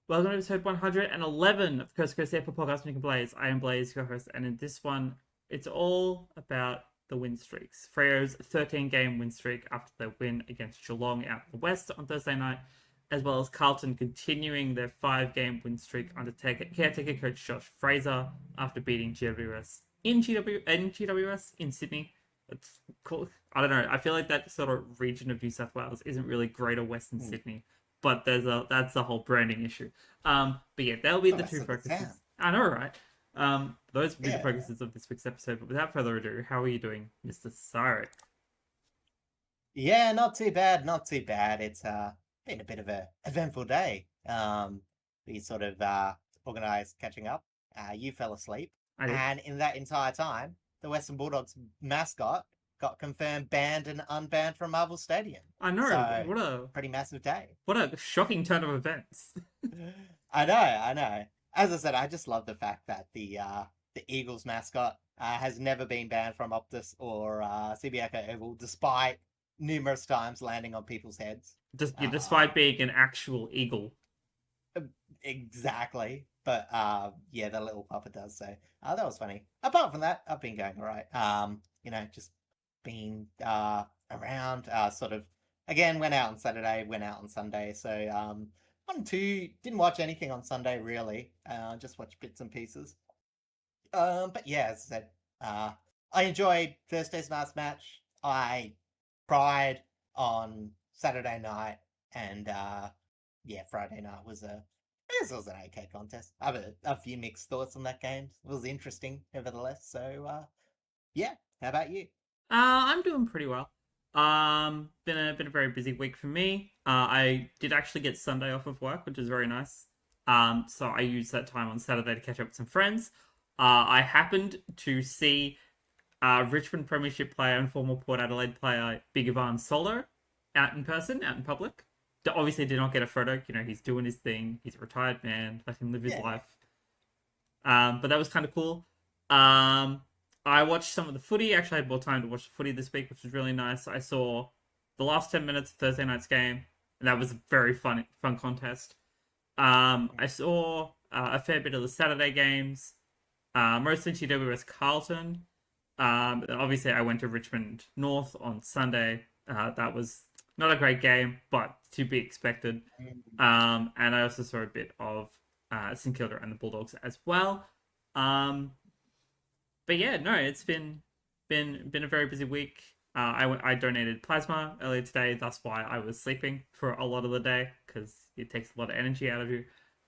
Welcome to episode 111 of Coast to Coast AFL Podcast. Nick and Blaze. I am Blaze, co-host, and in this one, it's all about the win streaks. Freo's 13-game win streak after their win against Geelong out in the West on Thursday night, as well as Carlton continuing their 5-game win streak under caretaker coach Josh Fraser after beating GWS in Sydney. It's cool. I don't know. I feel like that sort of region of New South Wales isn't really Greater Western Sydney, but that's a whole branding issue. But yeah, that'll be the two focuses. I know, right? Those will be the focuses of this week's episode. But without further ado, how are you doing, Mr. Sarek? Yeah, not too bad, not too bad. It's been a bit of a eventful day. We sort of organized catching up. You fell asleep, I did. and in that entire time, the Western Bulldogs mascot got confirmed banned and unbanned from Marvel Stadium. I know. So, what a pretty massive day. What a shocking turn of events. I know. As I said, I just love the fact that the Eagles mascot has never been banned from Optus or Subiaco Oval, despite numerous times landing on people's heads. Despite being an actual eagle. Exactly. But yeah, the little puppet does. So that was funny. Apart from that, I've been going all right. Just been around, sort of, again, went out on Saturday, went out on Sunday. So didn't watch anything on Sunday, really. Just watched bits and pieces. But yeah, as I said, I enjoyed Thursday's last match. I cried on Saturday night, and yeah, Friday night was I guess it was an okay contest. I have a few mixed thoughts on that game. It was interesting, nevertheless. So yeah, how about you? I'm doing pretty well. Been a very busy week for me. I did actually get Sunday off of work, which is very nice. So I used that time on Saturday to catch up with some friends. I happened to see Richmond Premiership player and former Port Adelaide player Big Ivan Solo out in person, out in public. Obviously, did not get a photo. You know, he's doing his thing. He's a retired man. Let him live his life. But that was kind of cool. I watched some of the footy. Actually, I had more time to watch the footy this week, which was really nice. I saw the last 10 minutes of Thursday night's game, and that was a very fun contest. I saw a fair bit of the Saturday games, mostly GWS Carlton. Obviously, I went to Richmond North on Sunday. That was not a great game, but to be expected. And I also saw a bit of St Kilda and the Bulldogs as well. But yeah, no, it's been a very busy week. I donated plasma earlier today. That's why I was sleeping for a lot of the day, because it takes a lot of energy out of you.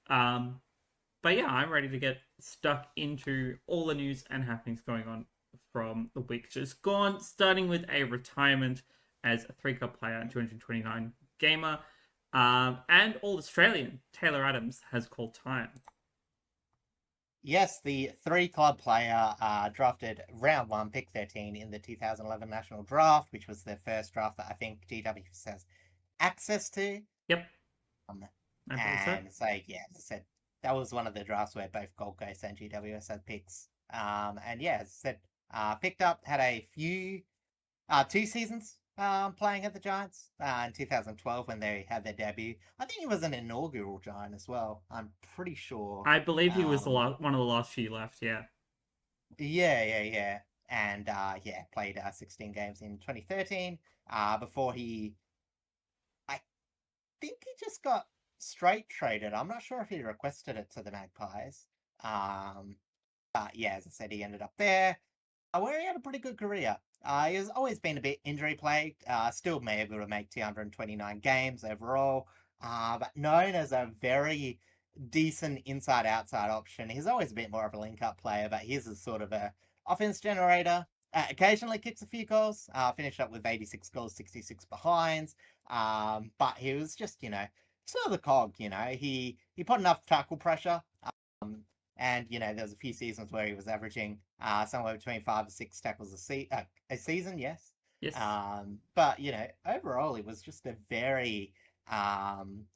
But yeah, I'm ready to get stuck into all the news and happenings going on from the week just gone, starting with a retirement as a 3-cup player and 229 gamer. And All-Australian Taylor Adams has called time. Yes, the 3-club player drafted round 1, pick 13 in the 2011 National Draft, which was their first draft that I think GWS has access to. Yep. And so, yeah, as I said, that was one of the drafts where both Gold Coast and GWS had picks. And yeah, as I said, picked up, had a few, 2 seasons playing at the Giants in 2012 when they had their debut. I think he was an inaugural Giant as well. I'm pretty sure. I believe he was one of the last few left. Yeah. Yeah. And yeah, played 16 games in 2013. Before I think he just got straight traded. I'm not sure if he requested it to the Magpies. But yeah, as I said, he ended up there, where he had a pretty good career. He has always been a bit injury plagued. Still may able to make 229 games overall. But known as a very decent inside-outside option. He's always a bit more of a link-up player, but he's a sort of a offense generator. Occasionally kicks a few goals. Finished up with 86 goals, 66 behinds. But he was just, sort of the cog. He put enough tackle pressure. And, there was a few seasons where he was averaging somewhere between 5 and 6 tackles a season, yes. Yes. But, overall, he was just a very, it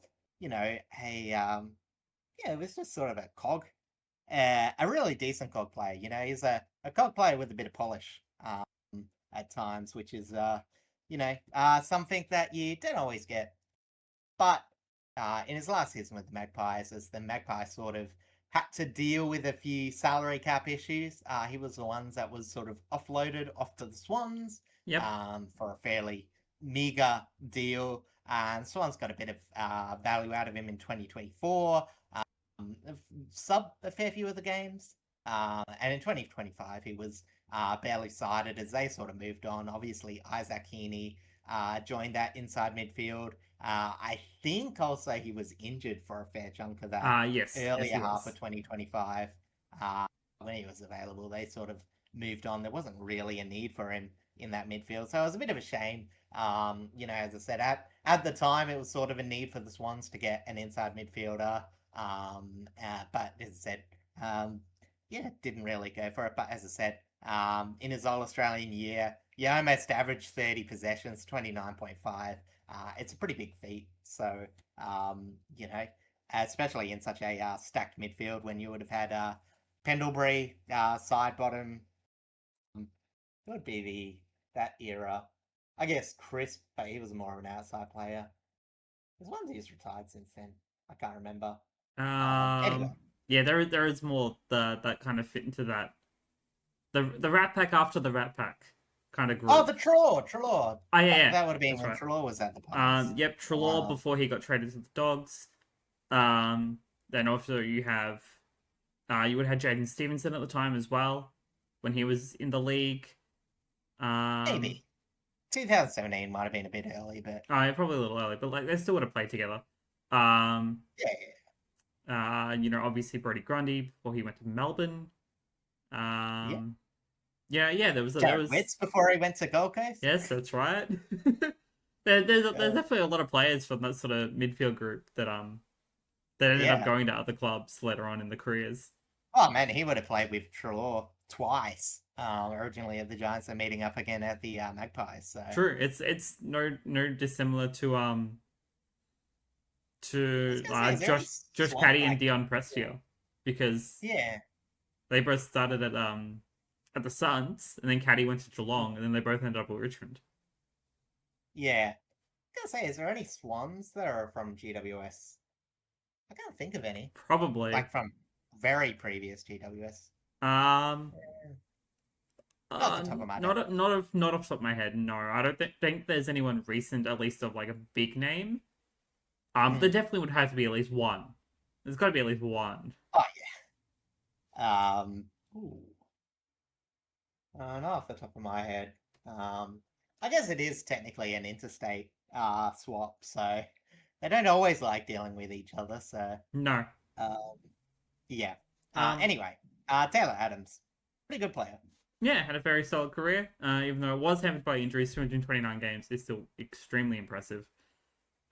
was just sort of a cog. A really decent cog player. He's a cog player with a bit of polish at times, which is, something that you don't always get. But in his last season with the Magpies, as the Magpies sort of had to deal with a few salary cap issues. He was the ones that was sort of offloaded off to the Swans Yep. for a fairly meager deal. And Swans got a bit of value out of him in 2024, sub a fair few of the games. And in 2025, he was barely cited as they sort of moved on. Obviously, Isaac Heaney joined that inside midfield. I think also he was injured for a fair chunk of that Yes. earlier Yes, half of 2025. When he was available, they sort of moved on. There wasn't really a need for him in that midfield, so it was a bit of a shame. As I said, at the time, it was sort of a need for the Swans to get an inside midfielder. But as I said, didn't really go for it. But as I said, in his All-Australian year, he almost averaged 30 possessions, 29.5. It's a pretty big feat. So, especially in such a stacked midfield when you would have had Pendlebury, side bottom. It would be that era. I guess Crisp, but he was more of an outside player. There's one who's retired since then. I can't remember. Anyway. Yeah, there is more that kind of fit into that. The Rat Pack after the Rat Pack kind of group. Oh, the Trelaw. Oh, yeah. That would have been That's when right. Trelaw was at the Pies. Yep, Trelaw before he got traded to the Dogs. Then also you have, you would have had Jaden Stevenson at the time as well, when he was in the league. Maybe 2017 might have been a bit early, but yeah, probably a little early, but like they still would have played together. Obviously Brody Grundy before he went to Melbourne. There was Witts before he went to Gold Coast. Yes, that's right. There's definitely a lot of players from that sort of midfield group that ended up going to other clubs later on in the careers. Oh man, he would have played with Trelaw twice. Originally at the Giants and meeting up again at the Magpies. So true. It's no dissimilar to Josh Caddy and Dion Prestia, because they both started at the Suns, and then Caddy went to Geelong, and then they both ended up at Richmond. Yeah. I was gonna say, is there any Swans that are from GWS? I can't think of any. Probably. Like from very previous GWS. Not off the top of my head. Not off the top of my head, no. I don't think there's anyone recent, at least of like a big name. There definitely would have to be at least one. There's got to be at least one. Oh yeah. Not off the top of my head. I guess it is technically an interstate swap, so they don't always like dealing with each other. So no. Yeah. Anyway, Taylor Adams, pretty good player. Yeah, had a very solid career. Even though it was hampered by injuries, 229 games is still extremely impressive.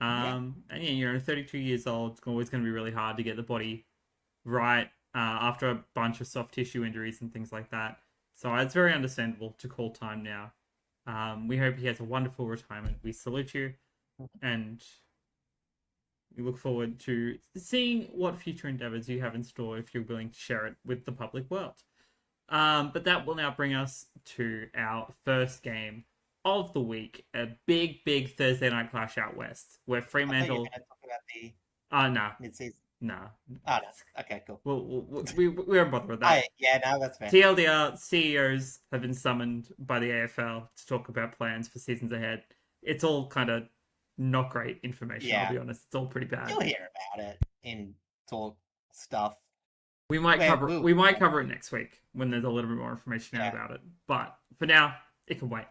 And 32 years old, it's always going to be really hard to get the body right after a bunch of soft tissue injuries and things like that. So it's very understandable to call time now. We hope he has a wonderful retirement. We salute you, and we look forward to seeing what future endeavors you have in store if you're willing to share it with the public world. But that will now bring us to our first game of the week, a big Thursday night clash out west, where Fremantle. I thought you were going to talk about the nah, mid-season. Nah. Oh, no. Okay, cool. We won't bother with that. That's fair. TLDR, CEOs have been summoned by the AFL to talk about plans for seasons ahead. It's all kind of not great information, I'll be honest. It's all pretty bad. You'll hear about it in talk stuff. We might cover it next week when there's a little bit more information out about it. But for now, it can wait.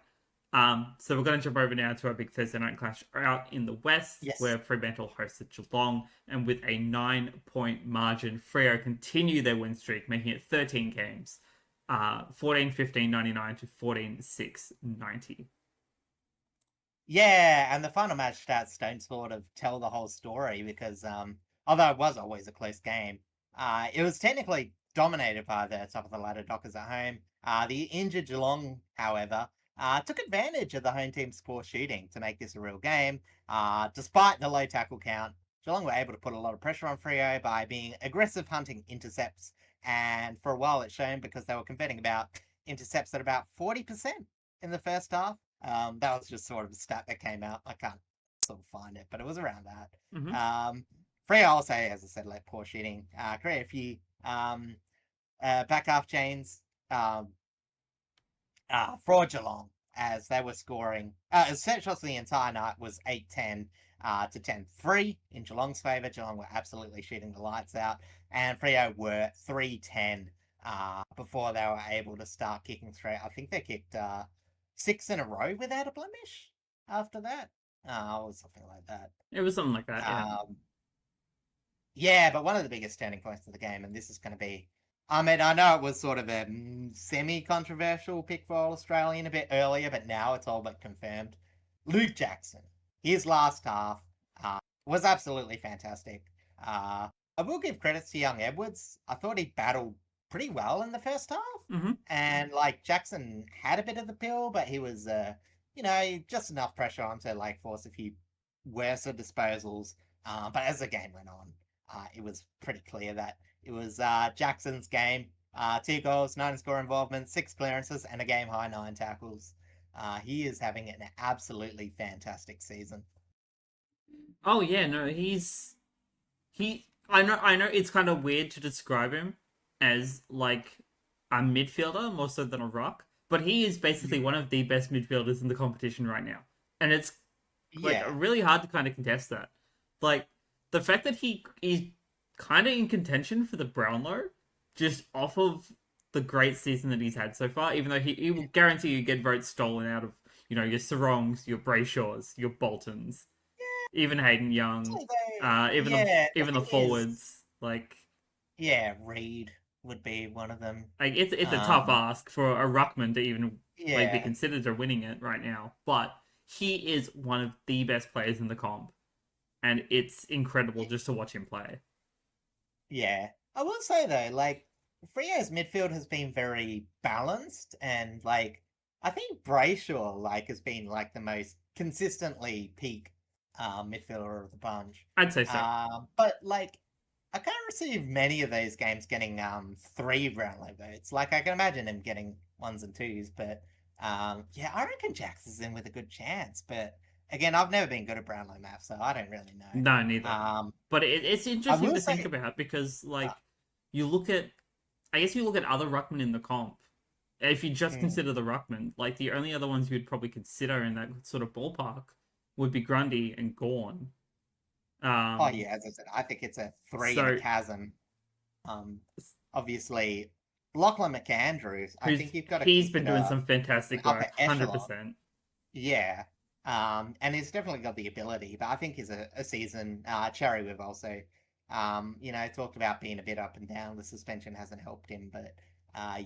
So we're going to jump over now to our big Thursday night clash out in the West, where Fremantle hosted Geelong, and with a 9-point margin, Freo continue their win streak, making it 13 games, 14-15-99 to 14-6-90. Yeah, and the final match stats don't sort of tell the whole story because, although it was always a close game, it was technically dominated by the top of the ladder Dockers at home. The injured Geelong, however, took advantage of the home team's poor shooting to make this a real game. Despite the low tackle count, Geelong were able to put a lot of pressure on Freo by being aggressive hunting intercepts. And for a while it's shown because they were converting about intercepts at about 40% in the first half. That was just sort of a stat that came out. I can't sort of find it, but it was around that. Freo also, as I said, like poor shooting. Create a few back half chains for Geelong as they were scoring. Essentially, the entire night was 8-10 to 10-3 in Geelong's favour. Geelong were absolutely shooting the lights out, and Freo were 3-10 before they were able to start kicking straight. I think they kicked 6 in a row without a blemish after that. Or something like that. It was something like that, yeah. Yeah, but one of the biggest turning points of the game, and this is going to be, I mean, I know it was sort of a semi-controversial pick for All-Australian a bit earlier, but now it's all but confirmed. Luke Jackson, his last half was absolutely fantastic. I will give credits to young Edwards. I thought he battled pretty well in the first half. Mm-hmm. And, Jackson had a bit of the pill, but he was, just enough pressure on to, force a few worse disposals. But as the game went on, it was pretty clear that it was Jackson's game. 2 goals, 9 score involvement, 6 clearances, and a game high 9 tackles. He is having an absolutely fantastic season. Oh yeah, no, I know it's kind of weird to describe him as like a midfielder more so than a ruck, but he is basically one of the best midfielders in the competition right now, and it's really hard to kind of contest that. Like the fact that he is kind of in contention for the Brownlow, just off of the great season that he's had so far. Even though he will guarantee you get votes stolen out of your Sarongs, your Brayshaws, your Boltons, even Hayden Young, even the forwards. Reed would be one of them. It's a tough ask for a ruckman to even be considered to winning it right now, but he is one of the best players in the comp, and it's incredible just to watch him play. Yeah, I will say though, Freo's midfield has been very balanced, and I think Brayshaw has been the most consistently peak midfielder of the bunch. I'd say so. But I can't receive many of those games getting 3 Brownlow votes. I can imagine him getting 1s and 2s, but I reckon Jax is in with a good chance. But again, I've never been good at Brownlow math, so I don't really know. No, neither. But it's interesting to think about because you look at other ruckmen in the comp. If you just consider the ruckman, the only other ones you'd probably consider in that sort of ballpark would be Grundy and Gawn. As I said, I think it's a 3 in a chasm. Obviously, Lachlan McAndrews, I think you've got to. He's been doing some fantastic work, 100%. Yeah, and he's definitely got the ability, but I think he's a season cherry. We've also, talked about being a bit up and down. The suspension hasn't helped him, but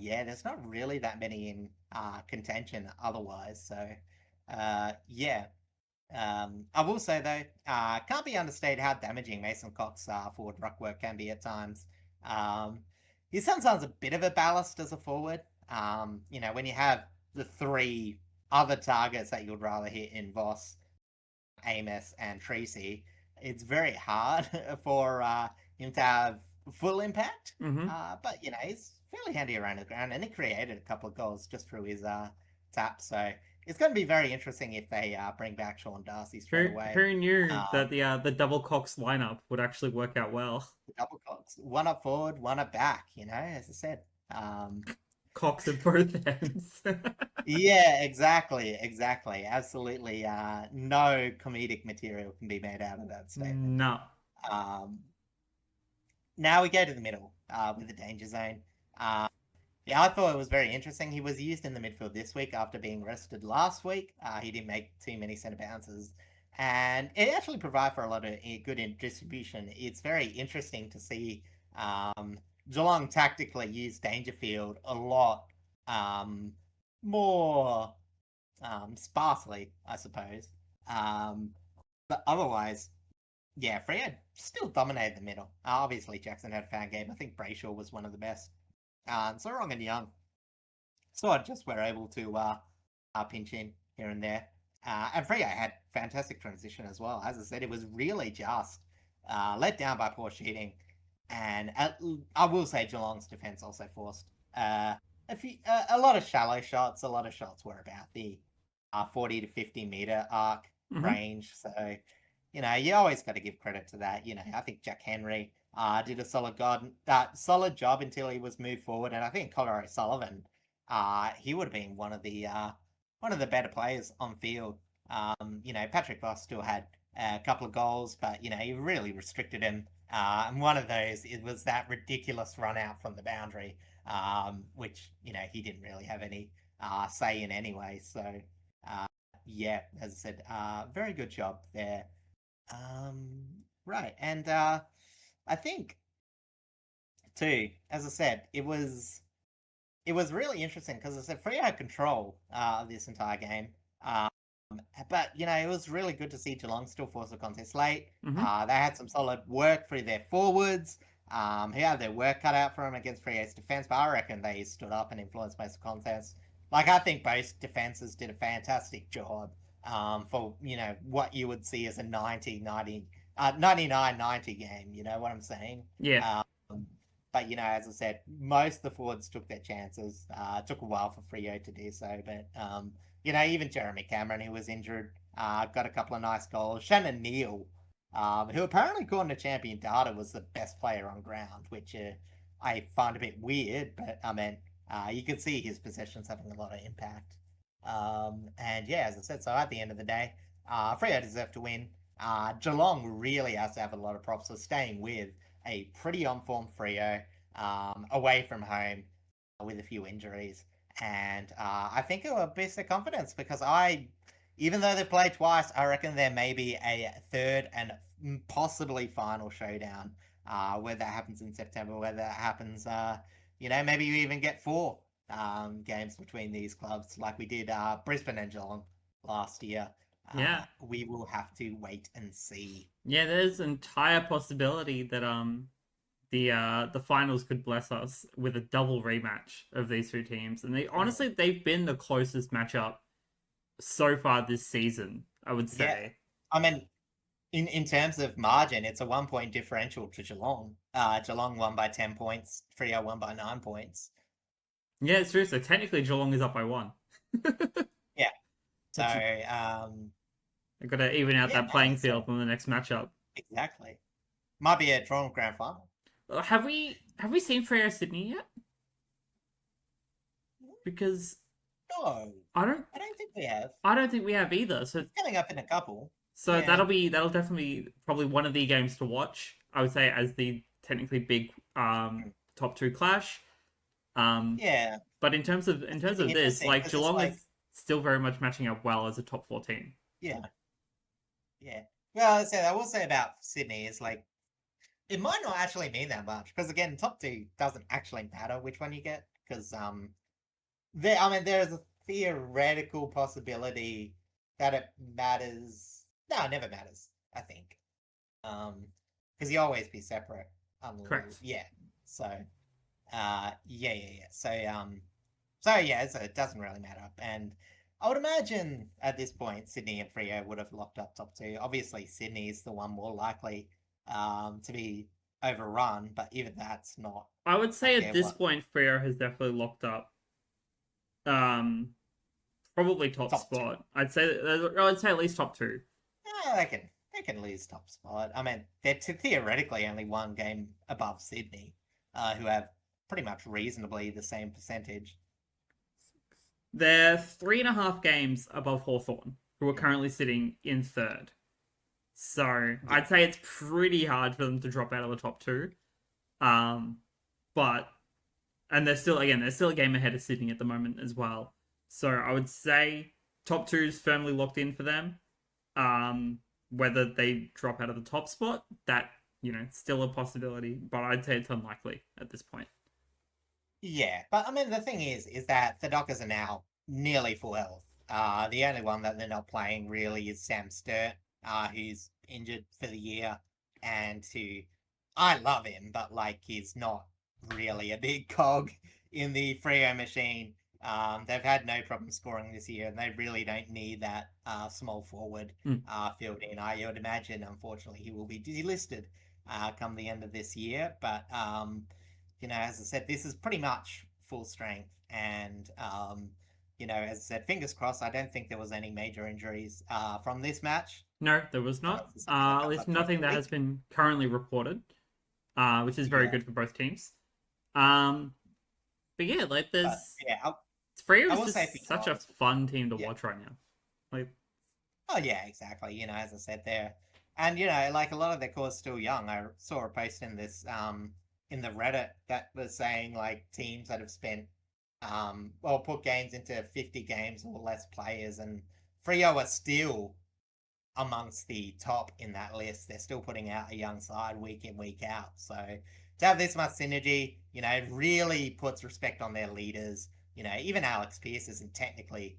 there's not really that many in contention otherwise. So, I will say though, can't be understated how damaging Mason Cox's forward ruck work can be at times. He's sometimes a bit of a ballast as a forward. When you have the 3 other targets that you would rather hit in Voss, Amos, and Tracy, it's very hard for him to have full impact. Mm-hmm. But he's fairly handy around the ground, and he created a couple of goals just through his tap. So it's going to be very interesting if they bring back Sean Darcy straight away. Who knew that the double Cox lineup would actually work out well? Double Cox, 1 up forward, 1 up back. As I said, Cox at both ends. Yeah, exactly. Absolutely, no comedic material can be made out of that statement. No. Now we go to the middle with the danger zone. I thought it was very interesting. He was used in the midfield this week after being rested last week. He didn't make too many centre bounces, and it actually provided for a lot of good distribution. It's very interesting to see Geelong tactically use Dangerfield a lot more sparsely, I suppose. But otherwise, Freo still dominated the middle. Obviously, Jackson had a fan game. I think Brayshaw was one of the best. Sorong and Young sort of just were able to pinch in here and there. And Freo had fantastic transition as well. As I said, it was really just let down by poor shooting. And I will say Geelong's defence also forced a lot of shallow shots. A lot of shots were about the 40 to 50 metre arc range. So you always got to give credit to that. I think Jack Henry did a solid job until he was moved forward, and I think Connor O'Sullivan, he would have been one of the better players on field. Patrick Voss still had a couple of goals, but he really restricted him. And one of those was that ridiculous run out from the boundary, which he didn't really have any say in anyway. So yeah, as I said, very good job there. Right, and I think too, as I said, it was really interesting because I said Freo had control this entire game. But it was really good to see Geelong still force the contest late. Mm-hmm. They had some solid work through their forwards. Who had their work cut out for them against Freo's defense, but I reckon they stood up and influenced most of the contest. Like I think both defenses did a fantastic job for what you would see as a 99-90 game. You know what I'm saying? Yeah. But as I said, most of the forwards took their chances. It took a while for Freo to do so, but even Jeremy Cameron, who was injured, got a couple of nice goals. Shannon Neal, who apparently, according to Champion Data, was the best player on ground, which I find a bit weird, but I mean, you could see his possessions having a lot of impact. And yeah, as I said, so at the end of the day, Freo deserved to win. Geelong really has to have a lot of props for staying with a pretty on-form Freo away from home with a few injuries. And I think it will boost their confidence because even though they've played twice, I reckon there may be a third and possibly final showdown, whether that happens in September, whether that happens, maybe you even get 4 games between these clubs like we did Brisbane and Geelong last year. Yeah. We will have to wait and see. Yeah, there's entire possibility that the finals could bless us with a double rematch of these two teams. And they've been the closest matchup so far this season, I would Yeah, say. I mean, in terms of margin, it's a 1 point differential to Geelong. Geelong won by 10 points, Freo won by 9 points. Yeah, it's true. So technically Geelong is up by 1. Yeah, so That's I've got to even out yeah, that playing so field in the next matchup. exactly. Might be a drawn grand final. Have we seen Freo Sydney yet? Because No, I don't I don't think we have. I don't think we have either. So Coming up in a couple. so Yeah, that'll definitely probably one of the games to watch. I would say as the technically big top 2 clash. Um, yeah. but in It's terms really of this, interesting like because it's Geelong like, is still very much matching up well as a top 4 team. yeah, yeah. Well, I will say about Sydney is like, it might not actually mean that much because again, top 2 doesn't actually matter which one you get because there's a theoretical possibility that it matters. No, it never matters. I think, because you always be separate. Correct. Yeah. So, yeah. So yeah, so it doesn't really matter. And I would imagine at this point, Sydney and Freo would have locked up top 2. Obviously, Sydney is the one more likely to be overrun, but even that's not I would say like at they're this what point Freo has definitely locked up um probably top top 2. spot. I'd say at least top 2. Yeah, they can lose top spot. I mean, they're theoretically only 1 game above Sydney, who have pretty much reasonably the same percentage. They're 3.5 games above Hawthorn, who are currently sitting in 3rd. So Yeah, I'd say it's pretty hard for them to drop out of the top 2. Um, but and they're still a game ahead of Sydney at the moment as well. So I would say top 2 is firmly locked in for them. Whether they drop out of the top spot, that still a possibility, but I'd say it's unlikely at this point. yeah. But I mean, the thing is that the Dockers are now nearly full health. The only one that they're not playing really is Sam Sturt, who's injured for the year, and who I love him, but like he's not really a big cog in the Freo machine. They've had no problem scoring this year, and they really don't need that small forward Mm. filled in. I would imagine, unfortunately, he will be delisted come the end of this year. But as I said, this is pretty much full strength, and as I said, fingers crossed. I don't think there was any major injuries from this match. No, there was not. As I said, a At couple least of times nothing a that has week. been currently reported, which is very Yeah, good for both teams. Um, but yeah, like but there's yeah, Freo I is will say for just such a Geelong, fun team to yeah. watch right now. Like, Oh yeah, exactly. As I said there, and like a lot of their core is still young. I saw a post in this in the Reddit that was saying like teams that have spent well put games into 50 games or less players, and Freo are still amongst the top in that list. They're still putting out a young side week in, week out. So to have this much synergy, it really puts respect on their leaders. Even Alex Pearce isn't technically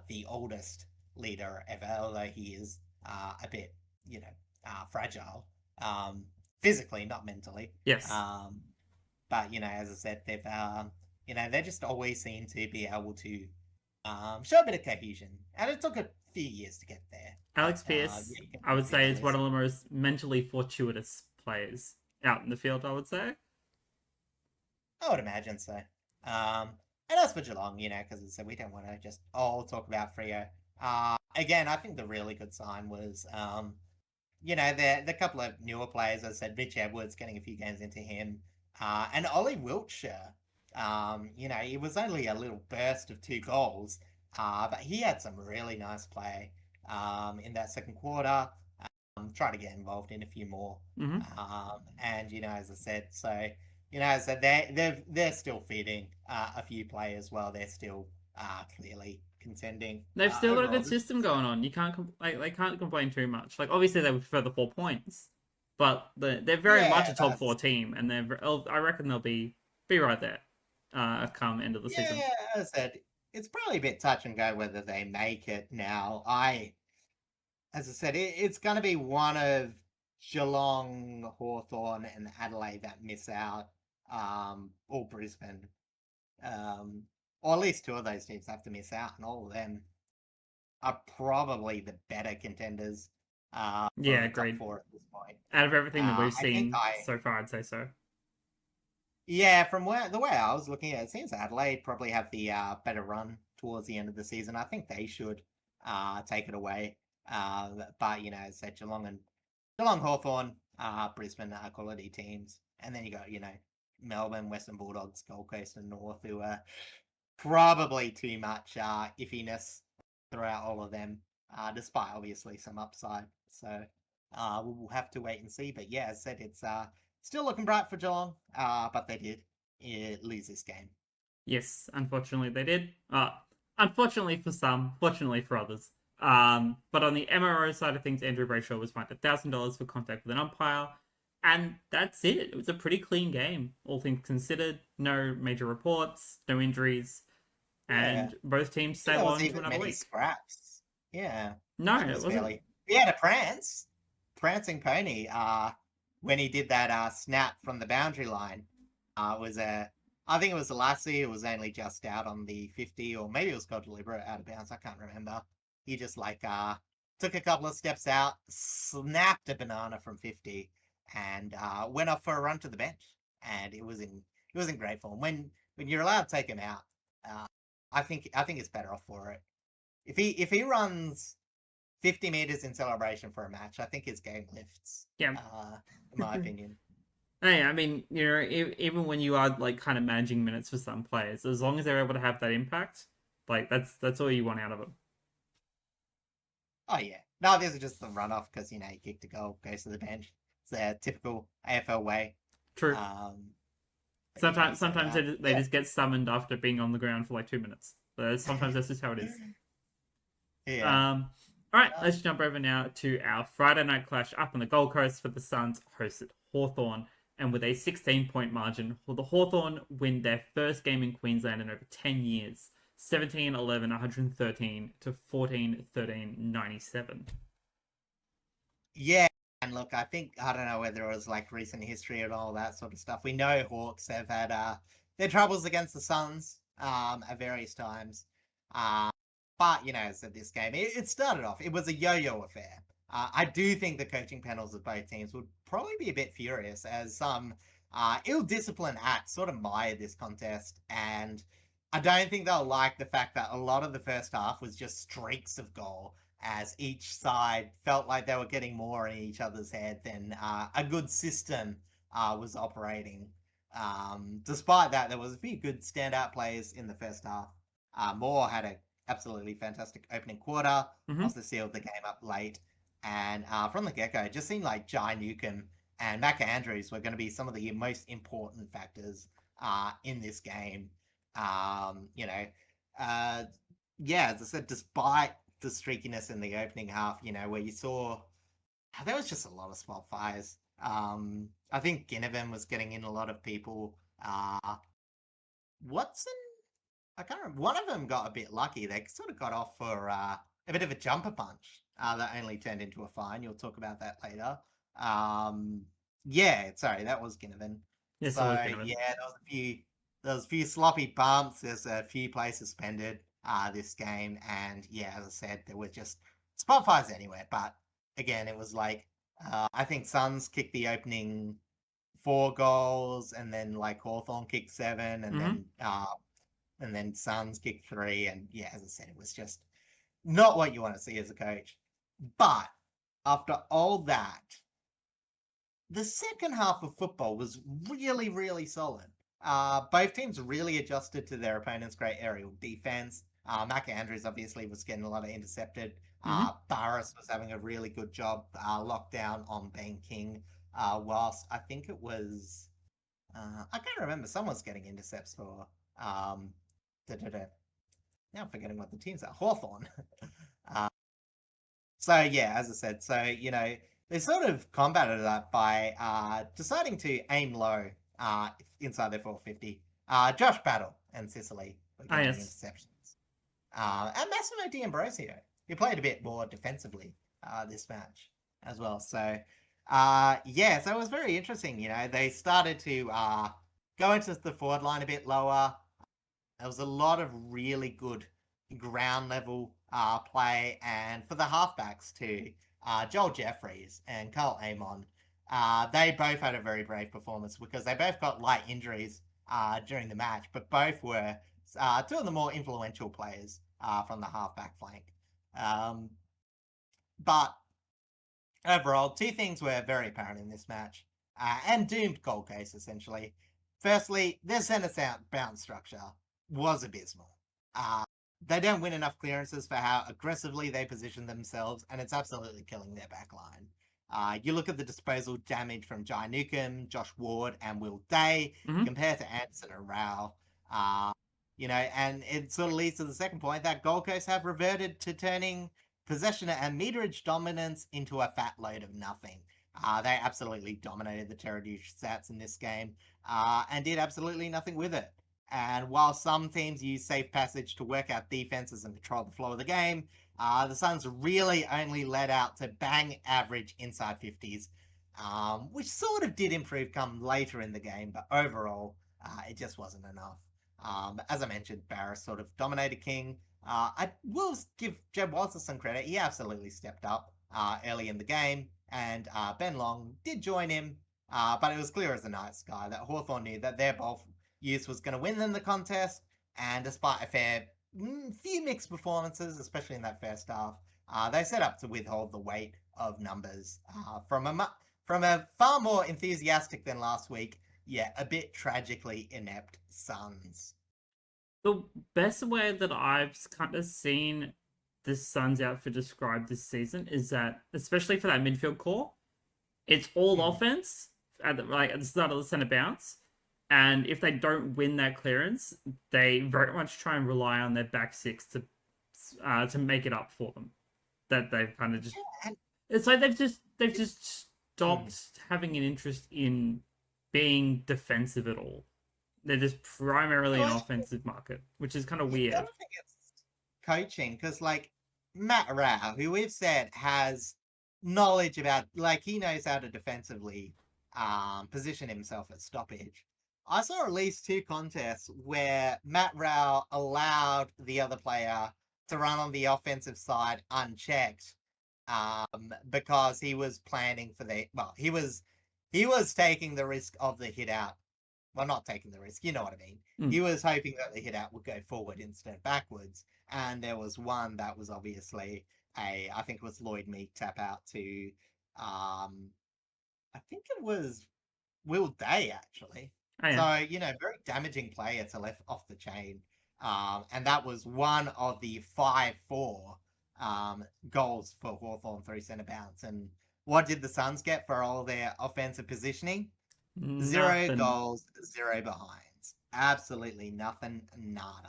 the oldest leader ever, although he is a bit, fragile, physically, not mentally. yes, Um, but as I said, they just always seem to be able to show a bit of cohesion, and it took a few years to get there. But Alex Pearce, yeah, you can I would see say, the is one list. of the most mentally fortuitous players out in the field. I would say. I would imagine so. And as for Geelong, because as I said, we don't want to just all talk about Freo. Again, I think the really good sign was, the couple of newer players. As I said, Mitch Edwards getting a few games into him, and Ollie Wiltshire. It was only a little burst of 2 goals, but he had some really nice play in that second quarter. Try to get involved in a few more. Mm-hmm. And as I said, as I said, they're still feeding a few players while they're still clearly contending They've still got a overall. good system going on. You can't they can't complain too much. Like obviously they would prefer the 4 points, but they're very much Yeah, a top four team, and I reckon they'll be right there, come end of the season. yeah. As I said, it's probably a bit touch and go whether they make it now. As I said, it's going to be one of Geelong, Hawthorn, and Adelaide that miss out, or Brisbane. Or at least two of those teams have to miss out, and all of them are probably the better contenders Yeah, for a top agreed. four at this point. Out of everything that we've I think seen so far, I'd say so. yeah, from the way I was looking at it, it seems Adelaide probably have the better run towards the end of the season. I think they should take it away. But as I said, Geelong, Hawthorn, Brisbane are quality teams, and then you got Melbourne, Western Bulldogs, Gold Coast, and North, who are probably too much iffiness throughout all of them, despite obviously some upside. So we'll have to wait and see. But yeah, as I said, it's still looking bright for Geelong, but they did lose this game. Yes, unfortunately they did. Unfortunately for some, fortunately for others. But on the MRO side of things, Andrew Brayshaw was fined $1,000 for contact with an umpire, and that's it. It was a pretty clean game, all things considered. No major reports, no injuries, Yeah, and both teams there sail was on to even another many week. scraps. Yeah, No, that it was wasn't. fairly. We had a prancing pony. When he did that snap from the boundary line, was a. I think it was a lassie. It was only just out on the 50, or maybe it was called deliberate out of bounds. I can't remember. He just like took a couple of steps out, snapped a banana from 50, and went off for a run to the bench. And it was in great form. When you're allowed to take him out, uh, I think it's better off for it. If he runs 50 meters in celebration for a match, I think his game lifts. Yeah. In my opinion. Hey, I mean, even when you are like kind of managing minutes for some players, as long as they're able to have that impact, like that's all you want out of them. Oh yeah. No, this is just the runoff because he kicked a goal, goes to the bench. It's a typical AFL way. True. Um, but yeah, Sometimes, so sometimes they yeah, just get summoned after being on the ground for like 2 minutes. Sometimes that's just how it is. yeah. Um, all right, let's jump over now to our Friday night clash up on the Gold Coast for the Suns hosted Hawthorn. And with a 16-point margin, will the Hawthorn win their first game in Queensland in over 10 years? 17-11, 113 to 14-13, 97. Yeah, and look, I don't know whether it was like recent history and all that sort of stuff. We know Hawks have had their troubles against the Suns at various times. Uh, but so this game, it started off. It was a yo-yo affair. I do think the coaching panels of both teams would probably be a bit furious as some ill-disciplined acts sort of mired this contest, and I don't think they'll like the fact that a lot of the first half was just streaks of goal, as each side felt like they were getting more in each other's head than a good system was operating. Despite that, there was a few good standout players in the first half. Moore had an absolutely fantastic opening quarter, Hmm. also sealed the game up late. And from the get-go, it just seemed like Jai Newcomb and Mac Andrews were going to be some of the most important factors in this game. You know, uh, yeah, as I said, despite the streakiness in the opening half, where you saw there was just a lot of spot fires. I think Ginnivan was getting in a lot of people. Watson, I can't remember. One of them got a bit lucky. They sort of got off for a bit of a jumper punch that only turned into a fine. You'll talk about that later. Um, yeah, sorry, that was Ginnivan. Yeah, So so was Ginnivan. yeah, there was a few sloppy bumps. There's a few players suspended this game, and yeah, as I said, there were just spot fires anywhere. But again, it was like I think Suns kicked the opening 4 goals, and then like Hawthorn kicked 7, Hmm. and then Suns kicked 3, and yeah, as I said, it was just not what you want to see as a coach. But after all that, the second half of football was really, really solid. Both teams really adjusted to their opponent's great aerial defense. Mac Andrews obviously was getting a lot of intercepted. Hmm. Barris was having a really good job locked down on Ben King, whilst I think it was I can't remember. Someone's getting intercepts for um, now I'm forgetting what the teams are. Hawthorn. So yeah, as I said, they sort of combated that by deciding to aim low inside their 450. Josh Battle and Sicily were Ah, getting yes. interceptions. And Massimo D'Ambrosio, who played a bit more defensively this match as well. So yeah, so it was very interesting. They started to go into the forward line a bit lower. There was a lot of really good ground level play, and for the halfbacks too, Joel Jeffries and Carl Amon, they both had a very brave performance because they both got light injuries during the match, but both were two of the more influential players from the halfback flank. Um, but overall, two things were very apparent in this match, and doomed Gold Coast essentially. Firstly, their centre bounce structure was abysmal. Uh, they don't win enough clearances for how aggressively they position themselves, and it's absolutely killing their back line. You look at the disposal damage from Jai Newcomb, Josh Ward, and Will Day Hmm. compared to Anderson and Rao. Uh, and it sort of leads to the second point that Gold Coast have reverted to turning possession and meterage dominance into a fat load of nothing. They absolutely dominated the territory stats in this game and did absolutely nothing with it. And while some teams use safe passage to work out defenses and control the flow of the game, the Suns really only let out to bang average inside 50s, which sort of did improve come later in the game, but overall, it just wasn't enough. As I mentioned, Barris sort of dominated King. I will give Jeb Walter some credit. He absolutely stepped up early in the game, and Ben Long did join him, but it was clear as a night sky that Hawthorn knew that their ball use was going to win them the contest, and despite a few mixed performances, especially in that first half, they set up to withhold the weight of numbers from a far more enthusiastic than last week, yet a bit tragically inept Suns. The best way that I've kind of seen the Suns outfit described this season is that, especially for that midfield core, it's all Mm. offense at the start of the center bounce, and if they don't win that clearance, they very much try and rely on their back six to make it up for them. That they've kind of just And it's like they've just mm. stopped having an interest in being defensive at all. They're just primarily an Well, offensive market, which is kind of you've got to weird. think it's coaching because, like, Matt Rao, who we've said has knowledge about, like, he knows how to defensively position himself at stoppage. I saw at least 2 contests where Matt Rao allowed the other player to run on the offensive side unchecked because he was planning for the well, he was taking the risk of the hit out well, not taking the risk, you know what I mean. Mm. He was hoping that the hit out would go forward instead of backwards. And there was one that was obviously I think it was Lloyd Meek tap out to, I think it was Will Day, actually. Oh yeah. So, very damaging player to left off the chain. And that was one of the 5-4 goals for Hawthorn through centre bounce. And what did the Suns get for all their offensive positioning? 0 Nothing. goals, 0 behinds. Absolutely nothing, nada.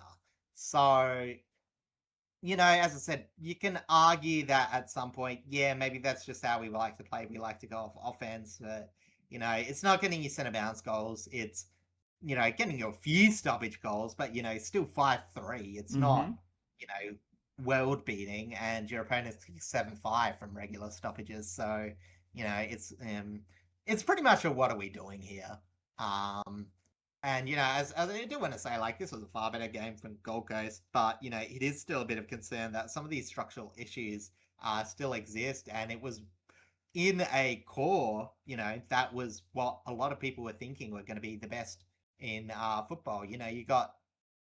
So, as I said, you can argue that at some point, yeah, maybe that's just how we like to play. We like to go off offense, but, it's not getting you centre bounce goals. It's, getting you a few stoppage goals, but, still 5-3. It's not, Mm-hmm. world beating, and your opponent's 7-5 from regular stoppages. So, it's pretty much a what are we doing here? And as I do want to say, like, this was a far better game from Gold Coast, but it is still a bit of concern that some of these structural issues still exist, and it was in a core, that was what a lot of people were thinking were going to be the best in football. You got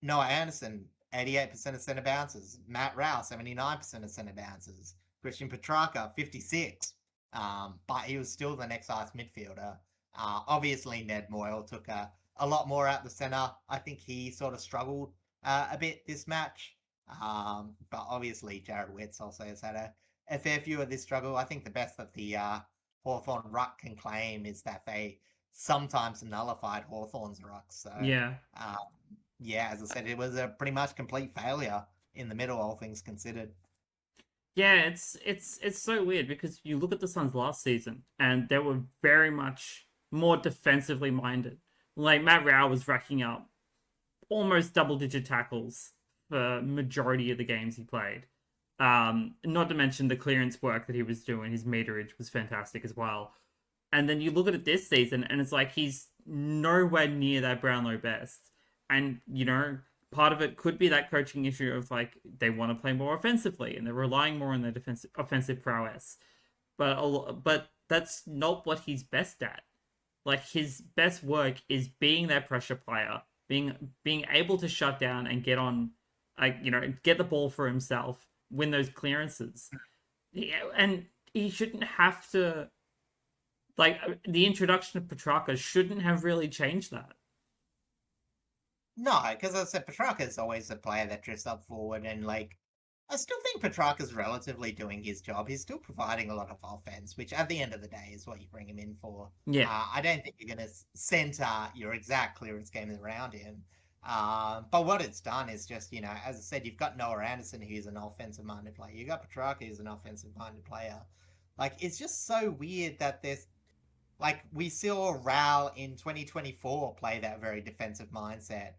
Noah Anderson, 88% of centre bounces, Matt Rao, 79% of centre bounces, Christian Petrarca, 56. But he was still the next highest midfielder. Obviously, Ned Moyle took a lot more out the centre. I think he sort of struggled a bit this match. But obviously, Jared Witts also has had a fair few of this struggle. I think the best that the Hawthorn ruck can claim is that they sometimes nullified Hawthorn's ruck. So, Yeah. yeah, as I said, it was a pretty much complete failure in the middle, all things considered. Yeah, it's so weird because you look at the Suns last season and they were very much more defensively minded. Like Matt Rao was racking up almost double-digit tackles for majority of the games he played. Not to mention the clearance work that he was doing. His meterage was fantastic as well. And then you look at it this season, and it's like he's nowhere near that Brownlow best. And part of it could be that coaching issue of like they want to play more offensively and they're relying more on their offensive prowess. But that's not what he's best at. Like his best work is being that pressure player, being able to shut down and get on, like get the ball for himself, win those clearances. Yeah, and he shouldn't have to. Like the introduction of Petrarca shouldn't have really changed that. No, because as I said, Petrarca is always a player that drifts up forward, and like I still think Petrarca's relatively doing his job. He's still providing a lot of offense, which at the end of the day is what you bring him in for. Yeah. I don't think you're going to center your exact clearance game around him. But what it's done is just, as I said, you've got Noah Anderson, who's an offensive minded player. You've got Petrarca, who's an offensive minded player. Like, it's just so weird that there's like we saw Rao in 2024 play that very defensive mindset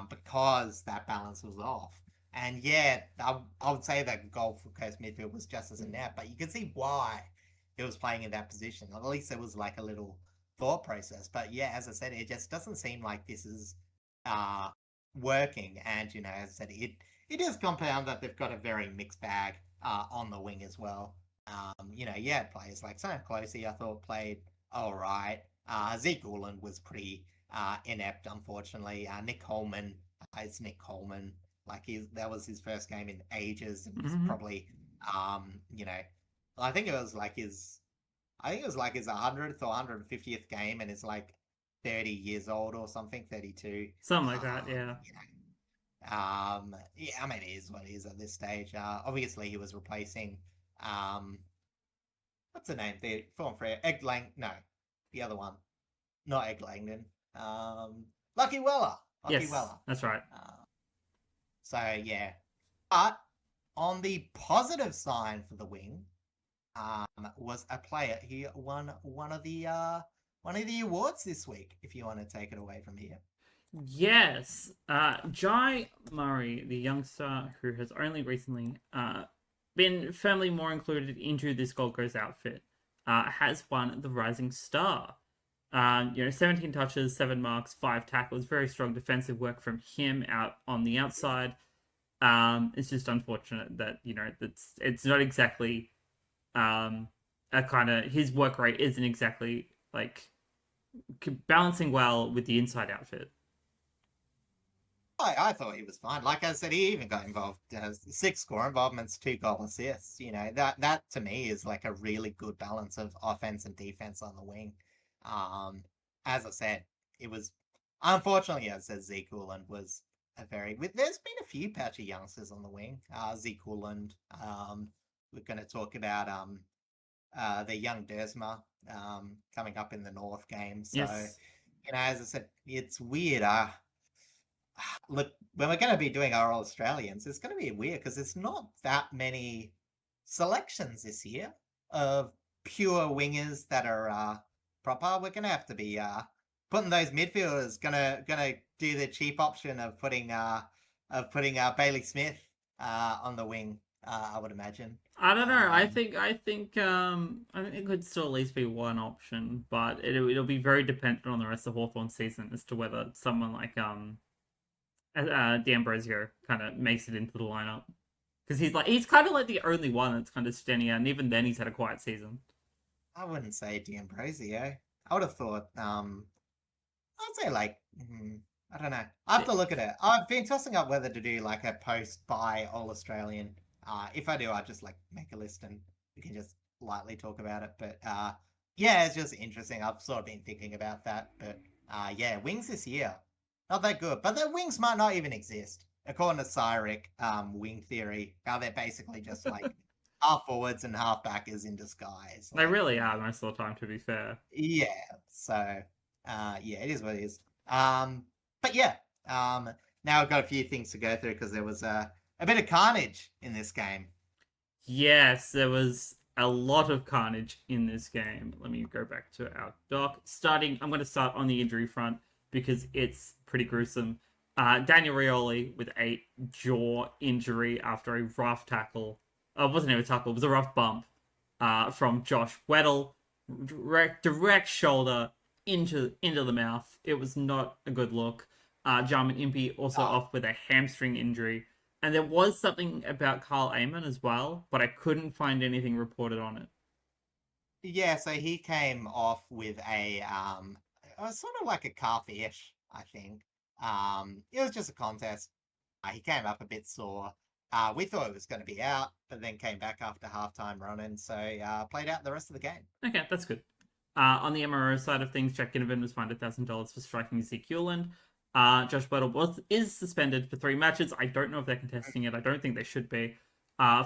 because that balance was off. And yeah, I would say that Gold Coast midfield was just as inept, but you can see why he was playing in that position. At least there was like a little thought process. But yeah, as I said, it just doesn't seem like this is uh, working. And as I said, it is compound that they've got a very mixed bag on the wing as well. Yeah, players like Sam Closey, I thought played all right. Zeke Orland was pretty inept, unfortunately. Nick Coleman is Nick Coleman. Like that was his first game in ages, and was probably, I think it was like his 100th or 150th game, and it's like 30 years old or something, 32. Something like that, yeah. Yeah, I mean, it is what it is at this stage. Obviously, he was replacing, what's the name? The former Freo, no, the other one, not Egg Langdon. Lucky Weller. Lucky Yes, Weller. that's right. So yeah, but on the positive sign for the wing, was a player who won one of the awards this week. If you want to take it away from here. Yes, Jai Murray, the youngster who has only recently been firmly more included into this Gold Coast outfit, has won the Rising Star. 17 touches, 7 marks, 5 tackles, very strong defensive work from him out on the outside. It's just unfortunate that it's not exactly a kind of his work rate isn't exactly like balancing well with the inside outfit. I thought he was fine. Like I said, he even got involved. 6 score involvements, 2 goal assists. That to me is like a really good balance of offense and defense on the wing. Um, as I said, it was unfortunately, as I said, Zeke Uland was a very. There's been a few patchy youngsters on the wing. Zeke Uland. We're going to talk about the young Dersma coming up in the North game. So Yes. as I said, it's weird. Look, when we're going to be doing our All Australians, it's going to be weird because there's not that many selections this year of pure wingers that are proper. We're going to have to be putting those midfielders. Gonna do the cheap option of putting Bailey Smith on the wing. I would imagine. I don't know. Um, I think it could still at least be one option, but it'll be very dependent on the rest of Hawthorn season as to whether someone like D'Ambrosio kind of makes it into the lineup, because he's kind of like the only one that's kind of standing out, and even then he's had a quiet season. I wouldn't say D'Ambrosio. I would have thought I'd say like I don't know. I have to look at it. I've been tossing up whether to do like a post by All Australian. If I do, I'll just like make a list and we can just lightly talk about it. But yeah, it's just interesting. I've sort of been thinking about that. But yeah, wings this year not that good. But the wings might not even exist according to Cyric wing theory. How they're basically just like half forwards and half backers in disguise. They Like really are most of the time, to be fair. yeah. So yeah, it is what it is. But yeah, now I've got a few things to go through because there was a bit of carnage in this game. Yes, there was a lot of carnage in this game. Let me go back to our doc. I'm going to start on the injury front because it's pretty gruesome. Daniel Rioli with a jaw injury after a rough tackle. It wasn't even a tackle, it was a rough bump from Josh Weddle. Direct shoulder into the mouth. It was not a good look. Jarman Impey also Oh, off with a hamstring injury. And there was something about Carl Amon as well, but I couldn't find anything reported on it. yeah, so he came off with it was sort of like a calf-ish, I think. It was just a contest. He came up a bit sore. We thought it was going to be out, but then came back after halftime running, so played out the rest of the game. Okay, that's good. On the MRO side of things, Jack Ginnivan was fined $1,000 for striking Zeke Uland. Josh Buttle is suspended for 3 matches. I don't know if they're contesting it. I don't think they should be.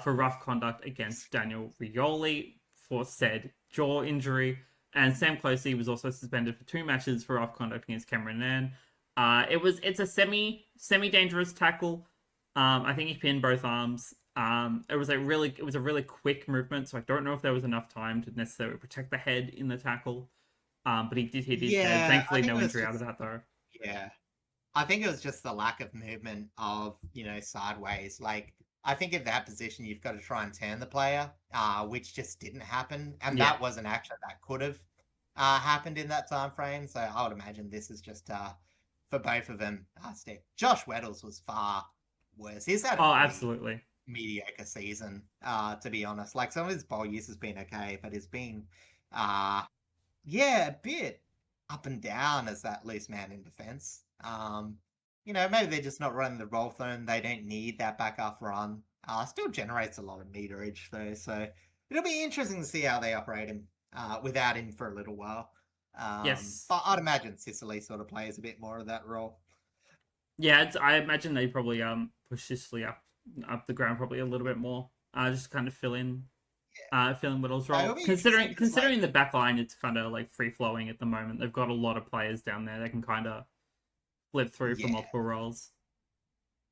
For rough conduct against Daniel Rioli for said jaw injury. And Sam Closey was also suspended for 2 matches for rough conduct against Cameron Nan. It's a semi dangerous tackle. I think he pinned both arms. It was a really quick movement, so I don't know if there was enough time to necessarily protect the head in the tackle. But he did hit his head. Yeah, I Thankfully, think no it was injury out of just that though. yeah. I think it was just the lack of movement of, sideways. Like, I think in that position, you've got to try and turn the player, which just didn't happen. And Yeah. that was an action that could have happened in that time frame. So I would imagine this is just for both of them. Stick. Josh Weddles was far worse. He's had a Oh, pretty absolutely. mediocre season, to be honest. Like, some of his bowl use has been okay, but it's been, uh, yeah, a bit up and down as that loose man in defense. Maybe they're just not running the roll through. They don't need that back half run. Still generates a lot of meterage though, so it'll be interesting to see how they operate him without him for a little while. Yes. But I'd imagine Sicily sort of plays a bit more of that role. Yeah. I imagine they probably push Sicily up the ground probably a little bit more. Just kind of fill in Whittle's It'll role. be interesting because, Considering the back line, it's kind of like free flowing at the moment. They've got a lot of players down there. They can kind of flip through for yeah, multiple roles.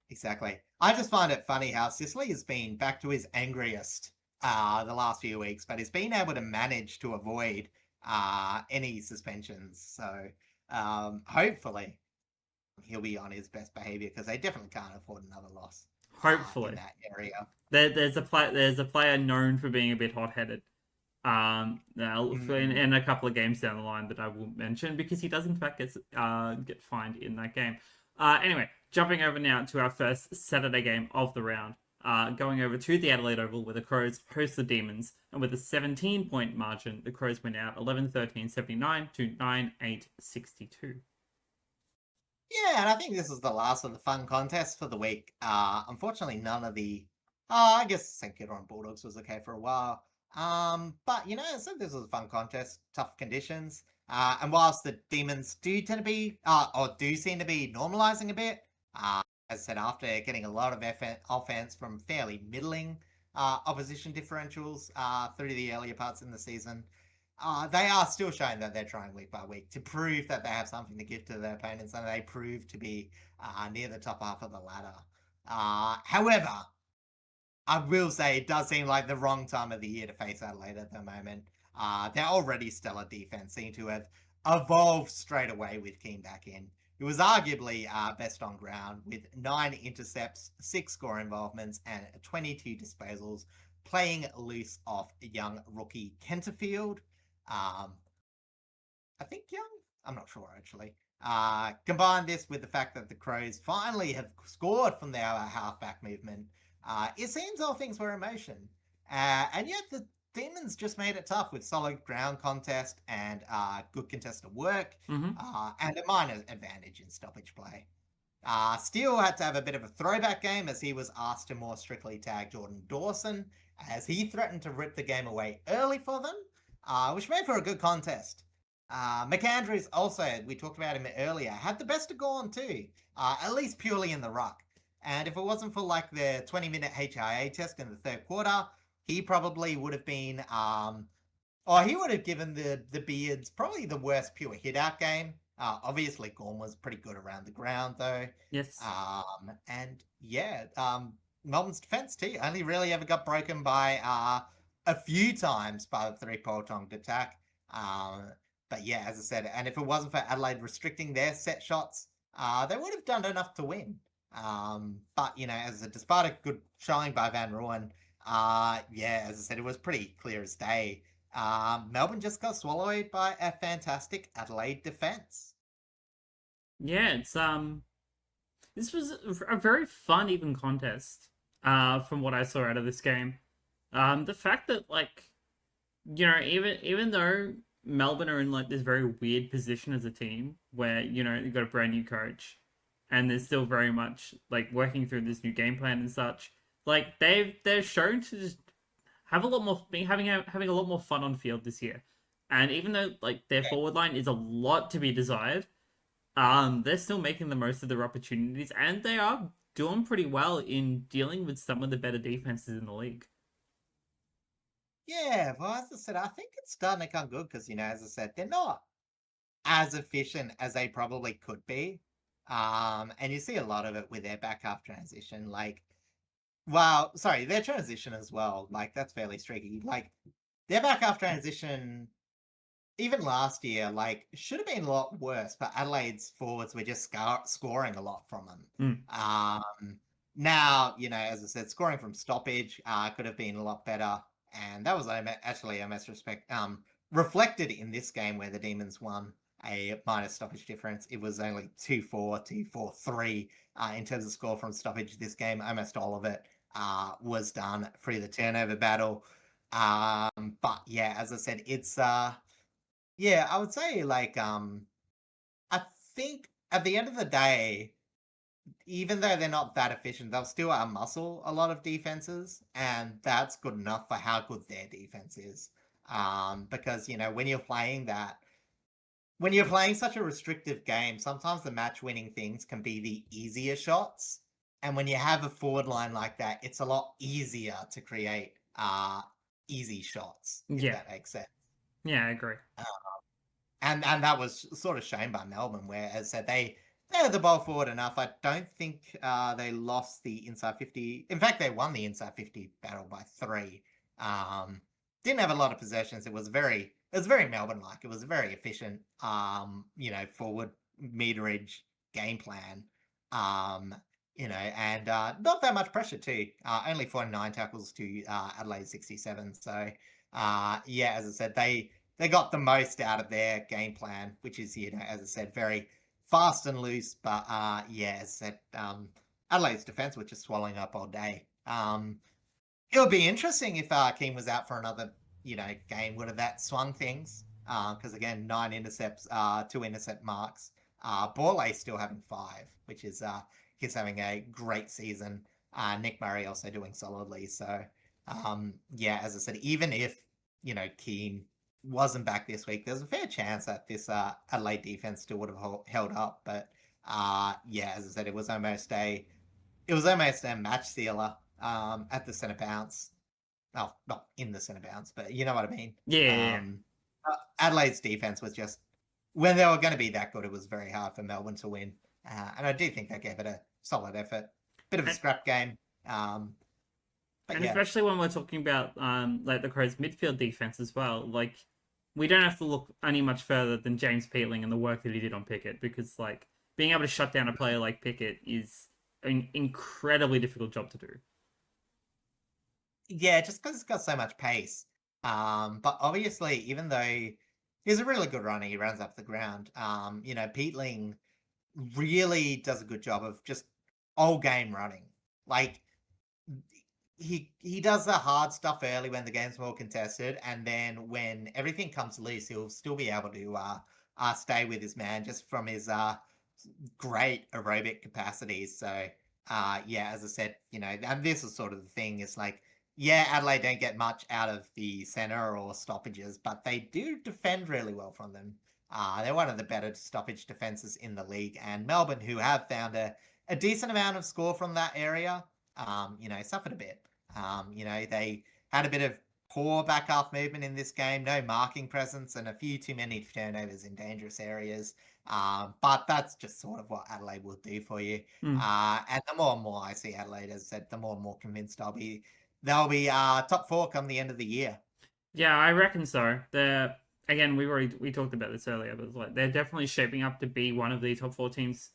exactly. I just find it funny how Sicily has been back to his angriest the last few weeks, but he's been able to manage to avoid any suspensions. So hopefully he'll be on his best behavior because they definitely can't afford another loss in Hopefully, that area. there's a player known for being a bit hot headed. Now Mm, in a couple of games down the line that I will mention because he does in fact get fined in that game. Anyway, jumping over now to our first Saturday game of the round. going over to the Adelaide Oval where the Crows host the Demons, and with a 17-point margin, the Crows win out 11-13-79 to 9-8-62. Yeah, and I think this is the last of the fun contests for the week. Unfortunately, none of the. I guess St Kilda and Bulldogs was okay for a while. But so this was a fun contest, tough conditions. And whilst the Demons do tend to be, or do seem to be normalising a bit, as I said, after getting a lot of offense from fairly middling opposition differentials through the earlier parts in the season, they are still showing that they're trying week by week to prove that they have something to give to their opponents, and they prove to be near the top half of the ladder. However, I will say it does seem like the wrong time of the year to face Adelaide at the moment. Their already stellar defense seem to have evolved straight away with Keane back in. It was arguably best on ground with 9 intercepts, 6 score involvements, and 22 disposals, playing loose off young rookie Kenterfield. I think young. I'm not sure actually. Combine this with the fact that the Crows finally have scored from their halfback movement. It seems all things were in motion. And yet the Demons just made it tough with solid ground contest and good contested work and a minor advantage in stoppage play. Steele had to have a bit of a throwback game as he was asked to more strictly tag Jordan Dawson as he threatened to rip the game away early for them, which made for a good contest. McAndrews also, we talked about him earlier, had the best of Gorn too, at least purely in the ruck. And if it wasn't for like the 20-minute HIA test in the third quarter, he probably would have been, he would have given the Beards probably the worst pure hit-out game. Obviously, Gorn was pretty good around the ground though. Yes. Melbourne's defense too only really ever got broken by a few times by the 3-pronged attack. But yeah, as I said, and if it wasn't for Adelaide restricting their set shots, they would have done enough to win. But despite a good showing by Van Rooyen, as I said, it was pretty clear as day. Melbourne just got swallowed by a fantastic Adelaide defense. Yeah, it's this was a very fun even contest. From what I saw out of this game, the fact that even though Melbourne are in like this very weird position as a team where you've got a brand new coach and they're still very much like working through this new game plan and such. Like they're shown to just have a lot more having a lot more fun on field this year. And even though like their forward line is a lot to be desired, they're still making the most of their opportunities, and they are doing pretty well in dealing with some of the better defenses in the league. Yeah, well, as I said, I think it's starting to come good because, as I said, they're not as efficient as they probably could be. And you see a lot of it with their back half transition. Their transition as well. Like, that's fairly streaky. Like, their back half transition, even last year, should have been a lot worse, but Adelaide's forwards were just scoring a lot from them. Now, as I said, scoring from stoppage could have been a lot better. And that was actually a reflected in this game where the Demons won a minor stoppage difference. It was only 2-4, 2-4-3 in terms of score from stoppage this game. Almost all of it was done through the turnover battle. But yeah, as I said, it's I would say I think at the end of the day, even though they're not that efficient, they'll still outmuscle a lot of defenses, and that's good enough for how good their defense is. Because when you're playing such a restrictive game, sometimes the match-winning things can be the easier shots, and when you have a forward line like that, it's a lot easier to create easy shots. If that makes sense. Yeah, I agree. And that was sort of shown by Melbourne, where, as I said, they had the ball forward enough. I don't think they lost the inside 50. In fact, they won the inside 50 battle by 3. Didn't have a lot of possessions. It was very Melbourne-like. It was a very efficient, forward meterage game plan. And not that much pressure too. Only 49 tackles to Adelaide 67. So, as I said, they got the most out of their game plan, which is, as I said, very fast and loose. But as I said, Adelaide's defense was just swallowing up all day. It would be interesting if Keane was out for another, game. Would have that swung things? Because again, 9 intercepts, 2 intercept marks. Borley still having 5, which is he's having a great season. Nick Murray also doing solidly. So, yeah, as I said, even if Keane wasn't back this week, there's a fair chance that this Adelaide defense still would have held up. But yeah, as I said, it was almost a match sealer at the centre bounce. Oh, not in the centre bounce, but you know what I mean. Yeah. Adelaide's defense was just, when they were going to be that good, it was very hard for Melbourne to win. And I do think they gave it a solid effort. Bit of a scrap game. But And yeah. especially when we're talking about like the Crows' midfield defense as well, like we don't have to look any much further than James Peatling and the work that he did on Pickett, because like being able to shut down a player like Pickett is an incredibly difficult job to do. Yeah, just because it's got so much pace. But obviously, even though he's a really good runner, he runs up the ground. Peatling really does a good job of just all game running. Like he does the hard stuff early when the game's more contested, and then when everything comes loose, he'll still be able to stay with his man just from his great aerobic capacities. So yeah, as I said, and this is sort of the thing. It's like, yeah, Adelaide don't get much out of the center or stoppages, but they do defend really well from them. They're one of the better stoppage defenses in the league, and Melbourne, who have found a decent amount of score from that area, suffered a bit. They had a bit of poor back half movement in this game, no marking presence, and a few too many turnovers in dangerous areas. But that's just sort of what Adelaide will do for you. And the more and more I see Adelaide, as I said, the more and more convinced I'll be they'll be top 4 come the end of the year. Yeah, I reckon so. They're, again, we talked about this earlier, but like they're definitely shaping up to be one of the top 4 teams.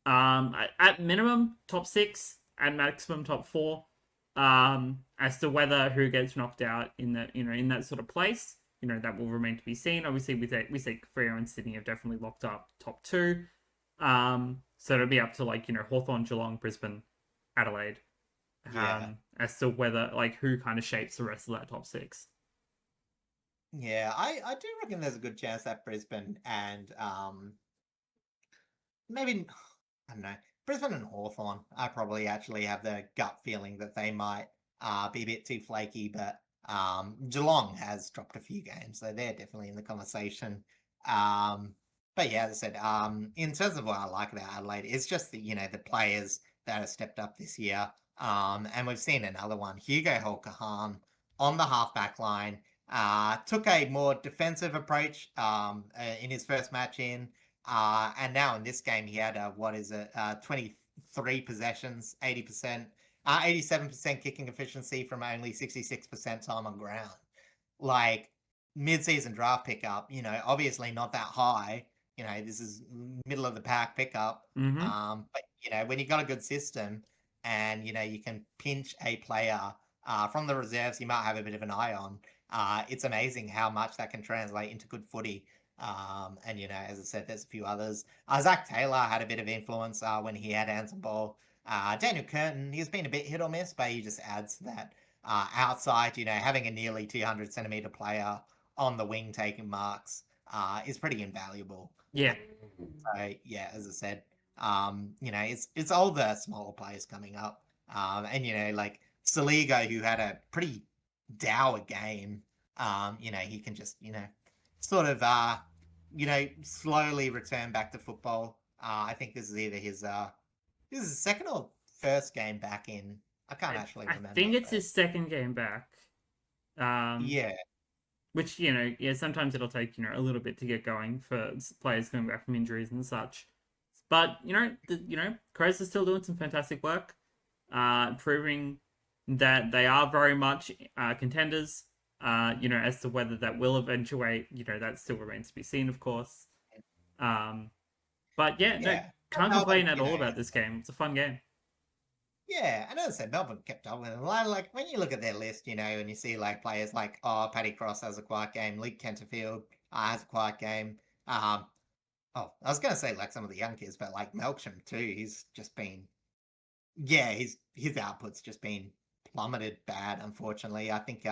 At minimum top 6, at maximum top 4. As to whether who gets knocked out in that in that sort of place, that will remain to be seen. Obviously, we say Freo and Sydney have definitely locked up top 2. So it'll be up to like Hawthorn, Geelong, Brisbane, Adelaide. Yeah. As to whether like who kind of shapes the rest of that top 6. Yeah, I do reckon there's a good chance that Brisbane and maybe, I don't know, Brisbane and Hawthorn, I probably actually have the gut feeling that they might be a bit too flaky, but Geelong has dropped a few games, so they're definitely in the conversation. But yeah, as I said, in terms of what I like about Adelaide, it's just the players that have stepped up this year. And we've seen another one, Hugo Holkahan on the halfback line, took a more defensive approach in his first match in. And now in this game, he had 23 possessions, 80%, 87% kicking efficiency from only 66% time on ground. Like mid-season draft pickup, obviously not that high. This is middle of the pack pickup. But when you got a good system and you can pinch a player from the reserves, you might have a bit of an eye on. It's amazing how much that can translate into good footy. And as I said, there's a few others. Zach Taylor had a bit of influence when he had hands on ball. Daniel Curtin, he's been a bit hit or miss, but he just adds to that. Outside, having a nearly 200 centimeter player on the wing taking marks is pretty invaluable. Yeah. So yeah, as I said, it's all the smaller players coming up. And like Saligo, who had a pretty dour game, he can just, sort of slowly return back to football. I think this is either his second or first game back in. I can't actually remember. I think it's his second game back. Yeah. Which sometimes it'll take a little bit to get going for players coming back from injuries and such. But Crows are still doing some fantastic work, proving that they are very much contenders. As to whether that will eventuate, that still remains to be seen, of course. But no, can't complain at all about this game. It's a fun game. Yeah, and as I said, Melbourne kept up with them. Like when you look at their list, and you see like players like Paddy Cross has a quiet game, Luke Canterfield has a quiet game. I was gonna say like some of the young kids, but like Melksham too, he's just been yeah, his output's just been plummeted bad, unfortunately. I think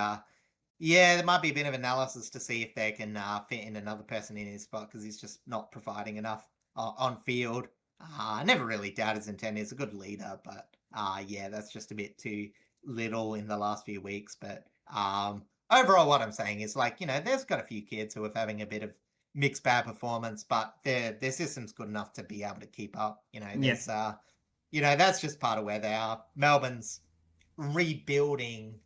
yeah, there might be a bit of analysis to see if they can fit in another person in his spot because he's just not providing enough on field. I never really doubt his intent. He's a good leader, but yeah, that's just a bit too little in the last few weeks. But overall, what I'm saying is like, there's got a few kids who are having a bit of mixed bad performance, but their system's good enough to be able to keep up. Yeah. There's that's just part of where they are. Melbourne's rebuilding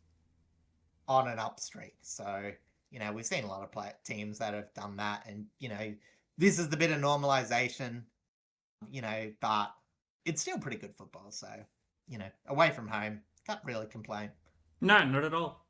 on an up streak. So, we've seen a lot of teams that have done that. And, this is the bit of normalization, but it's still pretty good football. So, away from home, can't really complain. No, not at all.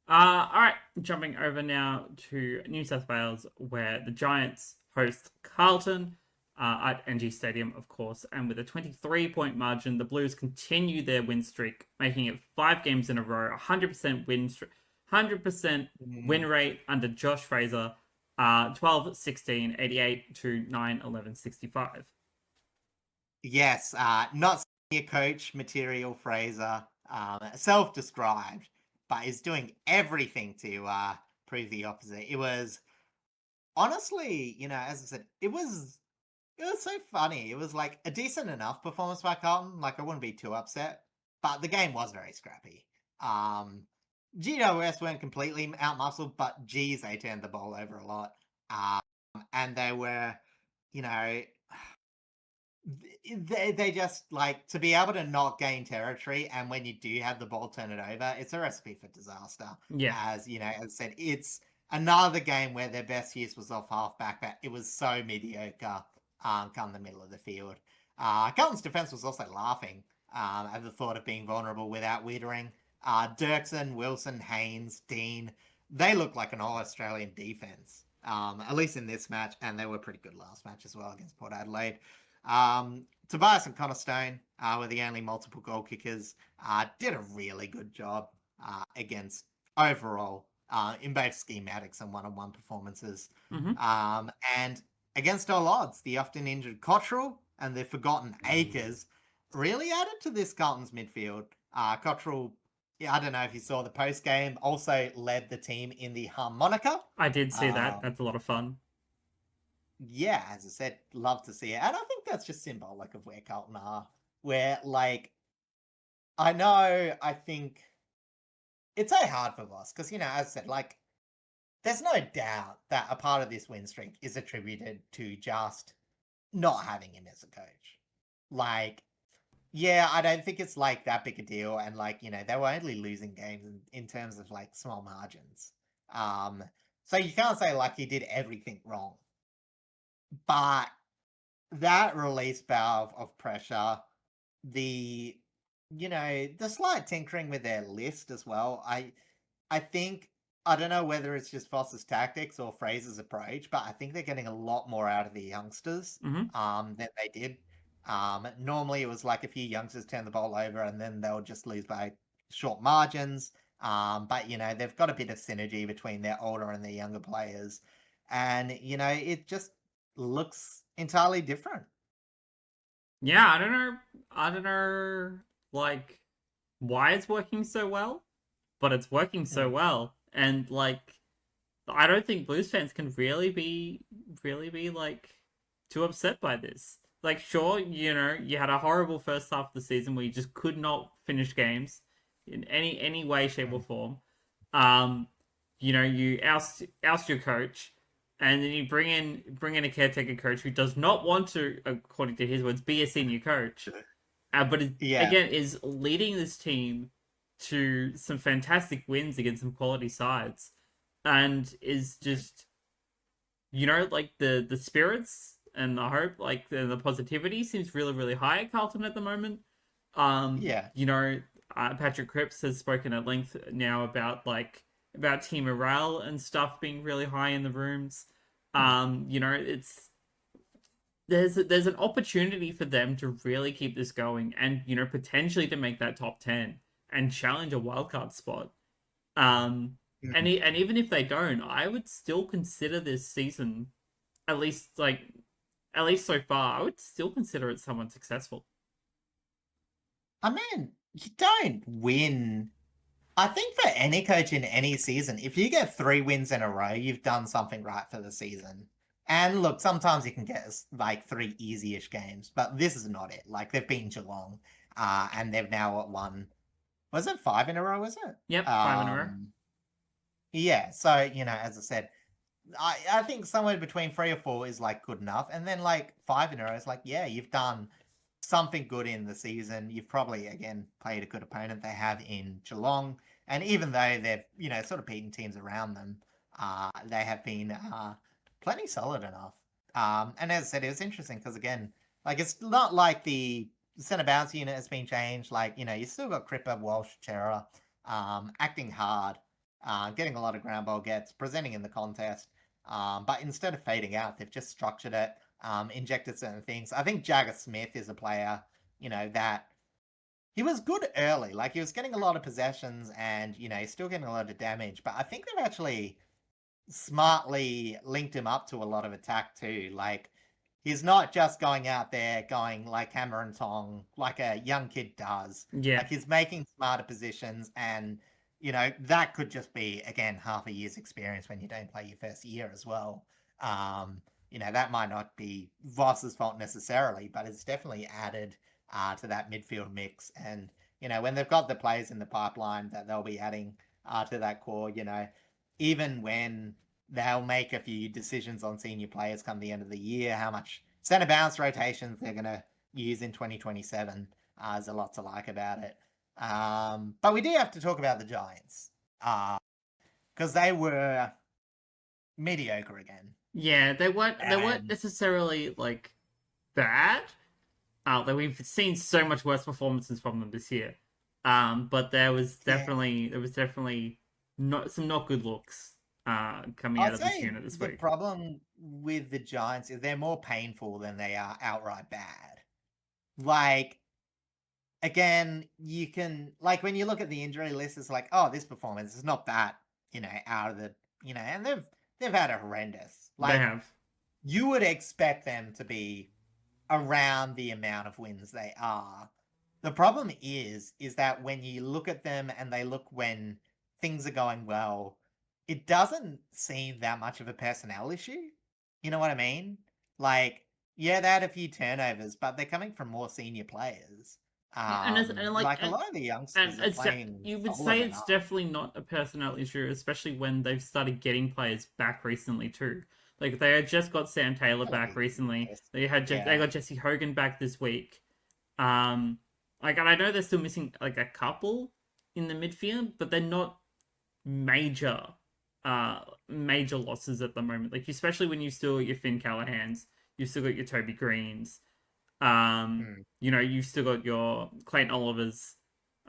All right, jumping over now to New South Wales, where the Giants host Carlton at NG Stadium, of course. And with a 23-point margin, the Blues continue their win streak, making it 5 games in a row, 100% win streak, 100% win rate under Josh Fraser, 12, 16, 88 to 9, 11, 65. Yes, not senior coach material Fraser, self-described, but is doing everything to prove the opposite. It was honestly, as I said, it was so funny. It was like a decent enough performance by Carlton. Like I wouldn't be too upset, but the game was very scrappy. GWS weren't completely outmuscled, but geez, they turned the ball over a lot. And they were, you know, they just like to be able to not gain territory, and when you do have the ball turn it over, it's a recipe for disaster. Yeah. As as I said, it's another game where their best use was off halfback, but it was so mediocre. Come the middle of the field. Carlton's defense was also laughing at the thought of being vulnerable without Wiedering. Dirksen, Wilson, Haynes, Dean, they look like an all-Australian defense, at least in this match, and they were pretty good last match as well against Port Adelaide. Tobias and Connor Stone were the only multiple goal kickers. Did a really good job against overall in both schematics and one-on-one performances. Mm-hmm. And against all odds, the often injured Cottrell and the forgotten Akers really added to this Carlton's midfield. Cottrell, yeah, I don't know if you saw the post game, also led the team in the harmonica. I did see that. That's a lot of fun. Yeah, as I said, love to see it. And I think that's just symbolic of where Carlton are. Where, like, I think it's so hard for us because, as I said, like, there's no doubt that a part of this win streak is attributed to just not having him as a coach. Like, yeah, I don't think it's like that big a deal. And, like, they were only losing games in terms of like small margins. So you can't say like he did everything wrong. But that release valve of pressure, the the slight tinkering with their list as well. I think I don't know whether it's just Foster's tactics or Fraser's approach, but I think they're getting a lot more out of the youngsters than they did. Normally it was like a few youngsters turn the ball over and then they'll just lose by short margins. But they've got a bit of synergy between their older and their younger players, and it just looks entirely different. Yeah, I don't know. I don't know, like, why it's working so well, but it's working so Mm. well. And, like, I don't think Blues fans can really be, like, too upset by this. Like, sure, you had a horrible first half of the season where you just could not finish games in any way, shape, or Mm. form. You oust your coach, and then you bring in a caretaker coach who does not want to, according to his words, be a senior coach, but Yeah. again is leading this team to some fantastic wins against some quality sides, and is just like the spirits and the hope, like the positivity seems really high at Carlton at the moment. Um, Yeah. you know, Patrick Cripps has spoken at length now about team morale and stuff being really high in the rooms. Mm. It's there's an opportunity for them to really keep this going and potentially to make that top 10 and challenge a wildcard spot. Um, Mm. and even if they don't, I would still consider this season, at least so far, I would still consider it somewhat successful. I mean, you don't win. I think for any coach in any season, if you get 3 wins in a row, you've done something right for the season. And look, sometimes you can get like 3 easy-ish games, but this is not it. Like they've beaten Geelong, and they've now won. Was it 5 in a row? Was it? Yep, 5 in a row. Yeah. So as I said, I think somewhere between 3 or 4 is like good enough, and then like 5 in a row is like, yeah, you've done something good in the season. You've probably again played a good opponent. They have in Geelong, and even though they've sort of beaten teams around them, they have been plenty solid enough. And as I said, it was interesting because again, like it's not like the centre bounce unit has been changed. Like you still got Cripper, Walsh, Chera, acting hard, getting a lot of ground ball gets, presenting in the contest. But instead of fading out, they've just structured it, injected certain things. I think Jagger Smith is a player, that he was good early. Like he was getting a lot of possessions and, he's still getting a lot of damage. But I think they've actually smartly linked him up to a lot of attack too. Like he's not just going out there going like hammer and tong like a young kid does. Yeah. Like he's making smarter positions and that could just be again half a year's experience when you don't play your first year as well. That might not be Voss's fault necessarily, but it's definitely added to that midfield mix. And when they've got the players in the pipeline that they'll be adding to that core, even when they'll make a few decisions on senior players come the end of the year, how much centre bounce rotations they're going to use in 2027. There's a lot to like about it. But we do have to talk about the Giants because they were mediocre again. Yeah, they weren't And necessarily like bad. That we've seen so much worse performances from them this year. But there was definitely not some not good looks coming out I'd of this say unit this the week. problem with the Giants is they're more painful than they are outright bad. Like, again, you can like when you look at the injury list, it's like, oh, this performance is not that, out of the and they've had a horrendous. They Like have. you would expect them to be around the amount of wins they are. The problem is that when you look at them and they look when things are going well, it doesn't seem that much of a personnel issue. You know what I mean? Like, yeah, they had a few turnovers, but they're coming from more senior players. Yeah, and like Like a lot of the and youngsters are it's playing you would solid say it's enough. definitely not a personnel issue, especially when they've started getting players back recently too. Like they had just got Sam Taylor back recently. They Yeah. got Jesse Hogan back this week. Um, like and I know they're still missing like a couple in the midfield, but they're not major major losses at the moment. Like especially when you still got your Finn Callahans, you still got your Toby Greens, Hmm. you've still got your Clayton Olivers.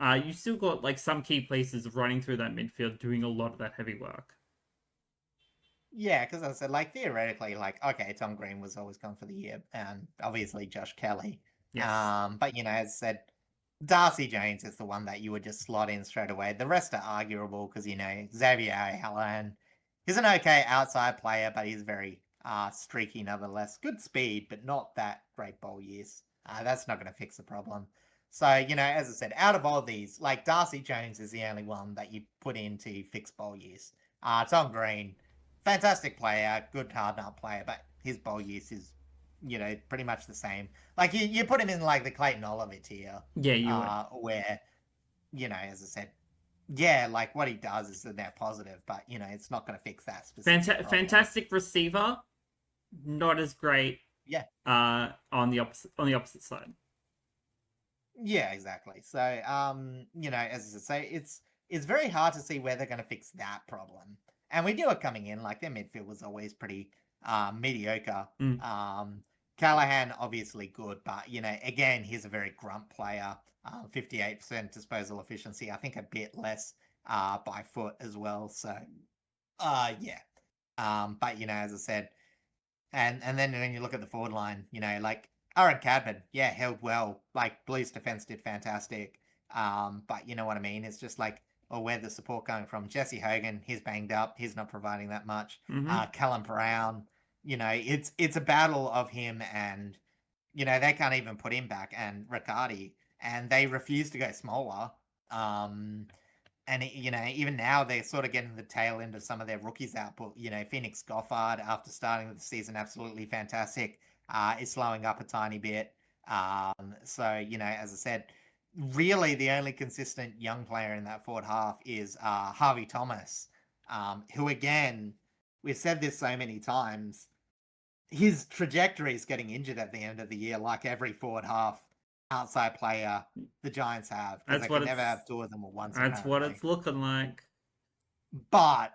You still got like some key pieces running through that midfield doing a lot of that heavy work. Yeah, because I said, like, theoretically, like, okay, Tom Green was always gone for the year, and obviously Josh Kelly. Yes. But, as I said, Darcy Jones is the one that you would just slot in straight away. The rest are arguable because, Xavier Hallan, he's an okay outside player, but he's very streaky nonetheless. Good speed, but not that great ball use. That's not going to fix the problem. So, as I said, out of all these, like, Darcy Jones is the only one that you put in to fix ball use. Tom Green, fantastic player, good hard nut player, but his ball use is, pretty much the same. Like you put him in like the Clayton Oliver tier, Yeah, you would. where, as I said, yeah, like what he does is a net positive, but it's not going to fix that specific problem. Fantastic receiver, not as great Yeah, on the opposite side. yeah, exactly. So, as I say, it's very hard to see where they're going to fix that problem. And we knew it coming in. Like their midfield was always pretty mediocre. Mm. Callahan obviously good, but again, he's a very grunt player. 58% disposal efficiency. I think a bit less by foot as well. So, yeah. But as I said, and then when you look at the forward line, like Aaron Cadman, yeah, held well. Like Blues defense did fantastic. But you know what I mean? It's just like, or where the support coming from? Jesse Hogan, he's banged up. He's not providing that much. Mm-hmm. Callum Brown, it's a battle of him and they can't even put him back. And Riccardi, and they refuse to go smaller. And even now they're sort of getting the tail end of some of their rookies output. Phoenix Goffard, after starting the season absolutely fantastic, is slowing up a tiny bit. So as I said, really the only consistent young player in that forward half is Harvey Thomas, who, again, we've said this so many times, his trajectory is getting injured at the end of the year, like every forward half outside player the Giants have, because they can never have two of them at once. That's what it's looking like. But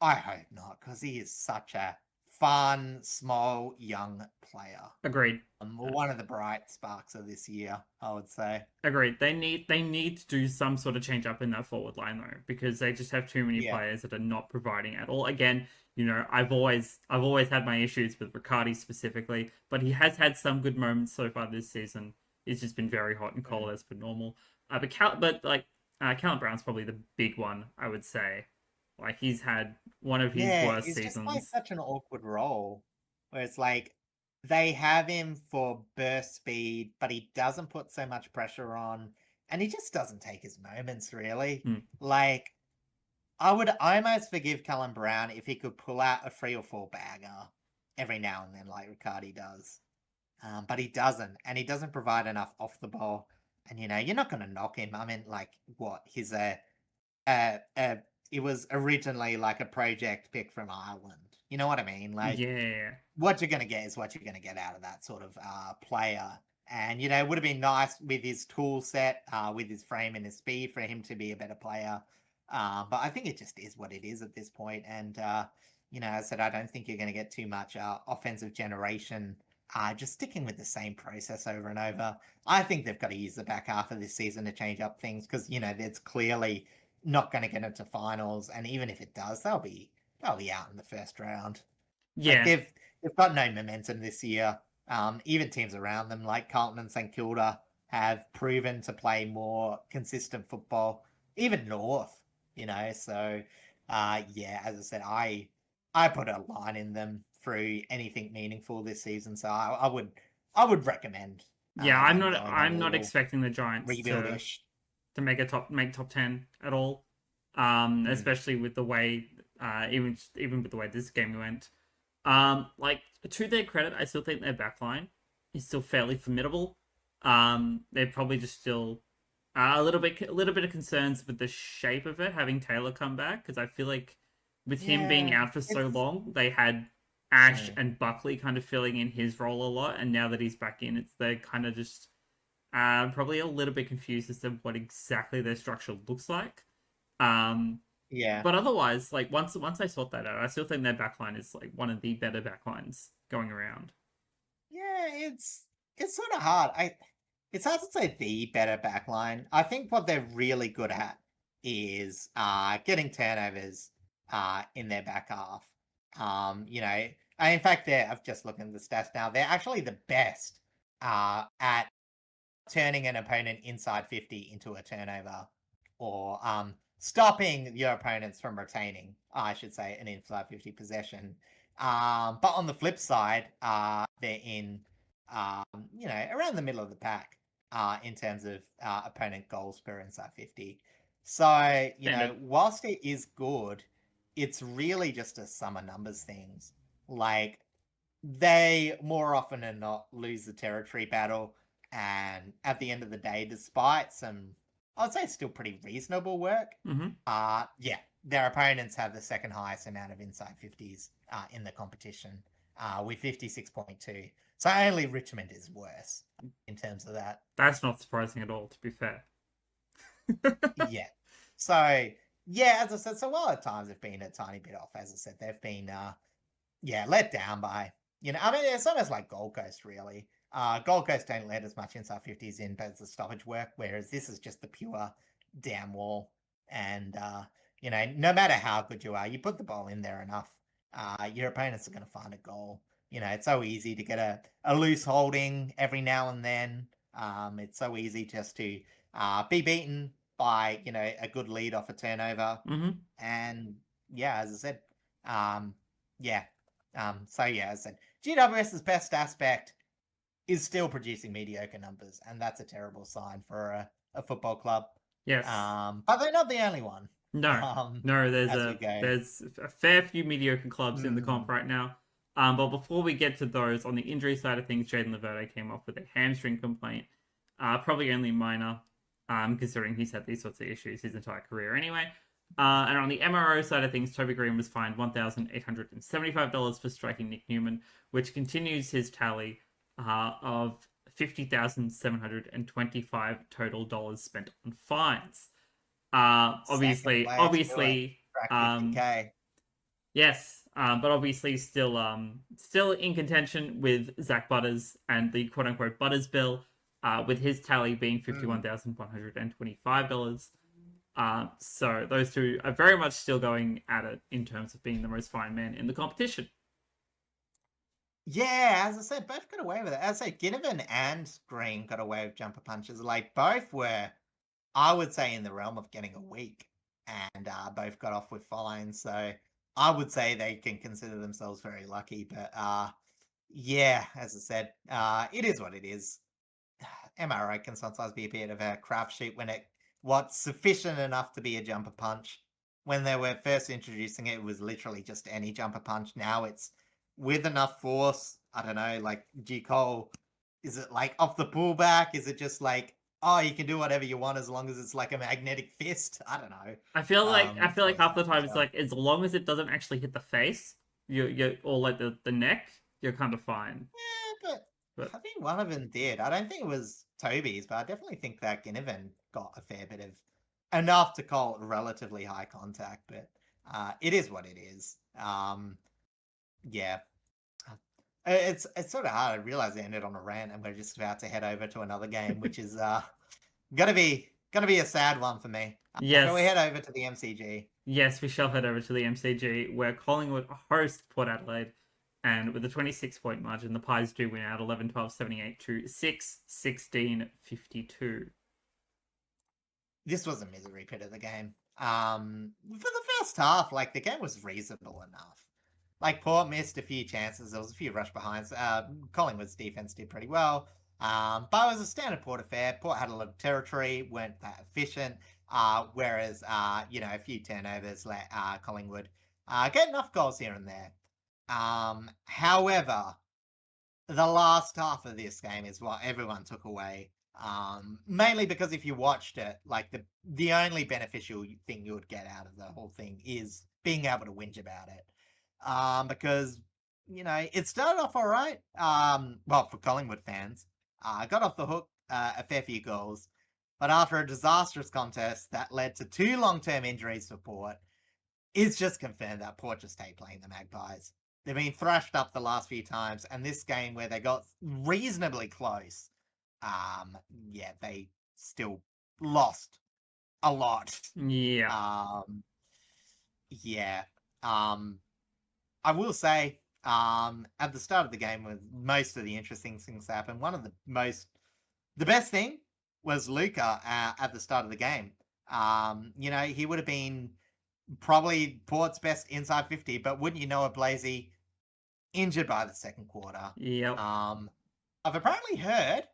I hope not, because he is such a fun, small, young player. Agreed. One of the bright sparks of this year, I would say. Agreed. They need to do some sort of change up in that forward line though, because they just have too many players that are not providing at all. Again, I've always had my issues with Riccardi specifically, but he has had some good moments so far this season. It's just been very hot and cold as per normal. Callum Brown's probably the big one, I would say. Like, he's had one of his worst seasons. He's just playing such an awkward role, where it's like they have him for burst speed, but he doesn't put so much pressure on, and he just doesn't take his moments, really. Like, I would almost forgive Callum Brown if he could pull out a 3 or 4 bagger every now and then, like Riccardi does. But he doesn't, and he doesn't provide enough off the ball. And you're not going to knock him. I mean, like, what? He's it was originally like a project pick from Ireland. You know what I mean? Like, what you're going to get is what you're going to get out of that sort of player. And, it would have been nice with his tool set, with his frame and his speed, for him to be a better player. But I think it just is what it is at this point. And, as I said, I don't think you're going to get too much offensive generation just sticking with the same process over and over. I think they've got to use the back half of this season to change up things, because, it's clearly not going to get into finals, and even if it does, they'll be out in the first round. Yeah, like they've got no momentum this year. Even teams around them, like Carlton and St Kilda, have proven to play more consistent football. Even North, So, as I said, I put a line in them through anything meaningful this season. So I would recommend. Yeah, I'm not expecting the Giants rebuild-ish to make top 10 at all. Especially with the way even with the way this game went. Like, to their credit, I still think their backline is still fairly formidable. They're probably just still a little bit of concerns with the shape of it, having Taylor come back, because I feel like with him being out for so long, they had Ash and Buckley kind of filling in his role a lot, and now that he's back in, they're kind of just probably a little bit confused as to what exactly their structure looks like. But otherwise, like, once I sort that out, I still think their backline is like one of the better backlines going around. Yeah, it's sort of hard. It's hard to say the better backline. I think what they're really good at is getting turnovers in their back half. In fact, I've just looked at the stats now. They're actually the best at turning an opponent inside 50 into a turnover, or stopping your opponents from retaining, I should say, an inside 50 possession. But on the flip side, they're in, around the middle of the pack in terms of opponent goals per inside 50. So, whilst it is good, it's really just a sum of numbers things. Like, they more often than not lose the territory battle, and at the end of the day, despite some, I'd say, still pretty reasonable work, their opponents have the second highest amount of inside 50s in the competition, with 56.2. So only Richmond is worse in terms of that. That's not surprising at all, to be fair. Yeah. So, as I said, so while at times they've been a tiny bit off, as I said, they've been, let down by, it's almost like Gold Coast, really. Gold Coast don't let as much inside 50s in, but it's the stoppage work, whereas this is just the pure damn wall. And, no matter how good you are, you put the ball in there enough, your opponents are going to find a goal. It's so easy to get a loose holding every now and then. It's so easy just to be beaten by, a good lead off a turnover. And, as I said, as I said, GWS's best aspect is still producing mediocre numbers, and that's a terrible sign for a football club. Yes. But they're not the only one. No. Um, No, as we go. there's a fair few mediocre clubs in the comp Mm. right now. But before we get to those, on the injury side of things, Jaden Laverde came off with a hamstring complaint. Probably only minor, considering he's had these sorts of issues his entire career anyway. And on the MRO side of things, Toby Green was fined $1,875 for striking Nick Newman, which continues his tally of $50,725 total dollars spent on fines. Second place, obviously, crack 50K. yes, but obviously still in contention with Zach Butters and the quote unquote Butters bill, with his tally being $51,125. So those two are very much still going at it in terms of being the most fine man in the competition. Yeah, as I said, both got away with it. As I said, Ginnivan and Green got away with jumper punches. Like, both were, I would say, in the realm of getting a week, and both got off with fines. So I would say they can consider themselves very lucky. But yeah, as I said, it is what it is. MRO can sometimes be a bit of a crapshoot when what's sufficient enough to be a jumper punch. When they were first introducing it, it was literally just any jumper punch. Now it's with enough force. I don't know, like G. Cole, is it like off the pullback? Is it just like, oh, you can do whatever you want as long as it's like a magnetic fist? I don't know. I feel like half the time it's so. like as long as it doesn't actually hit the face, you or like the neck, you're kind of fine. Yeah, but I think one of them did. I don't think it was Toby's, but I definitely think that Ginnivan got a fair bit of enough to call it relatively high contact. But it is what it is. Yeah. It's sort of hard. I realize I ended on a rant, and we're just about to head over to another game, which is gonna be a sad one for me. Yes. Shall we head over to the MCG? Yes, we shall head over to the MCG, where Collingwood host Port Adelaide, and with a 26-point margin, the Pies do win out 11-12-78 to 6-16-52. This was a misery pit of the game. For the first half, like, the game was reasonable enough. Like, Port missed a few chances. There was a few rush behinds. Collingwood's defense did pretty well. But it was a standard Port affair. Port had a lot of territory, weren't that efficient. Whereas, a few turnovers let Collingwood get enough goals here and there. However, the last half of this game is what everyone took away. Mainly because if you watched it, like, the only beneficial thing you would get out of the whole thing is being able to whinge about it. Because, it started off all right. Well, for Collingwood fans, got off the hook a fair few goals, but after a disastrous contest that led to 2 long-term injuries for Port, it's just confirmed that Port just hate playing the Magpies. They've been thrashed up the last few times, and this game where they got reasonably close, they still lost a lot. Yeah. Yeah. I will say, at the start of the game, when most of the interesting things happened, the best thing was Luca at the start of the game. He would have been probably Port's best inside 50, but wouldn't you know it, Blazy, injured by the second quarter. Yep. I've apparently heard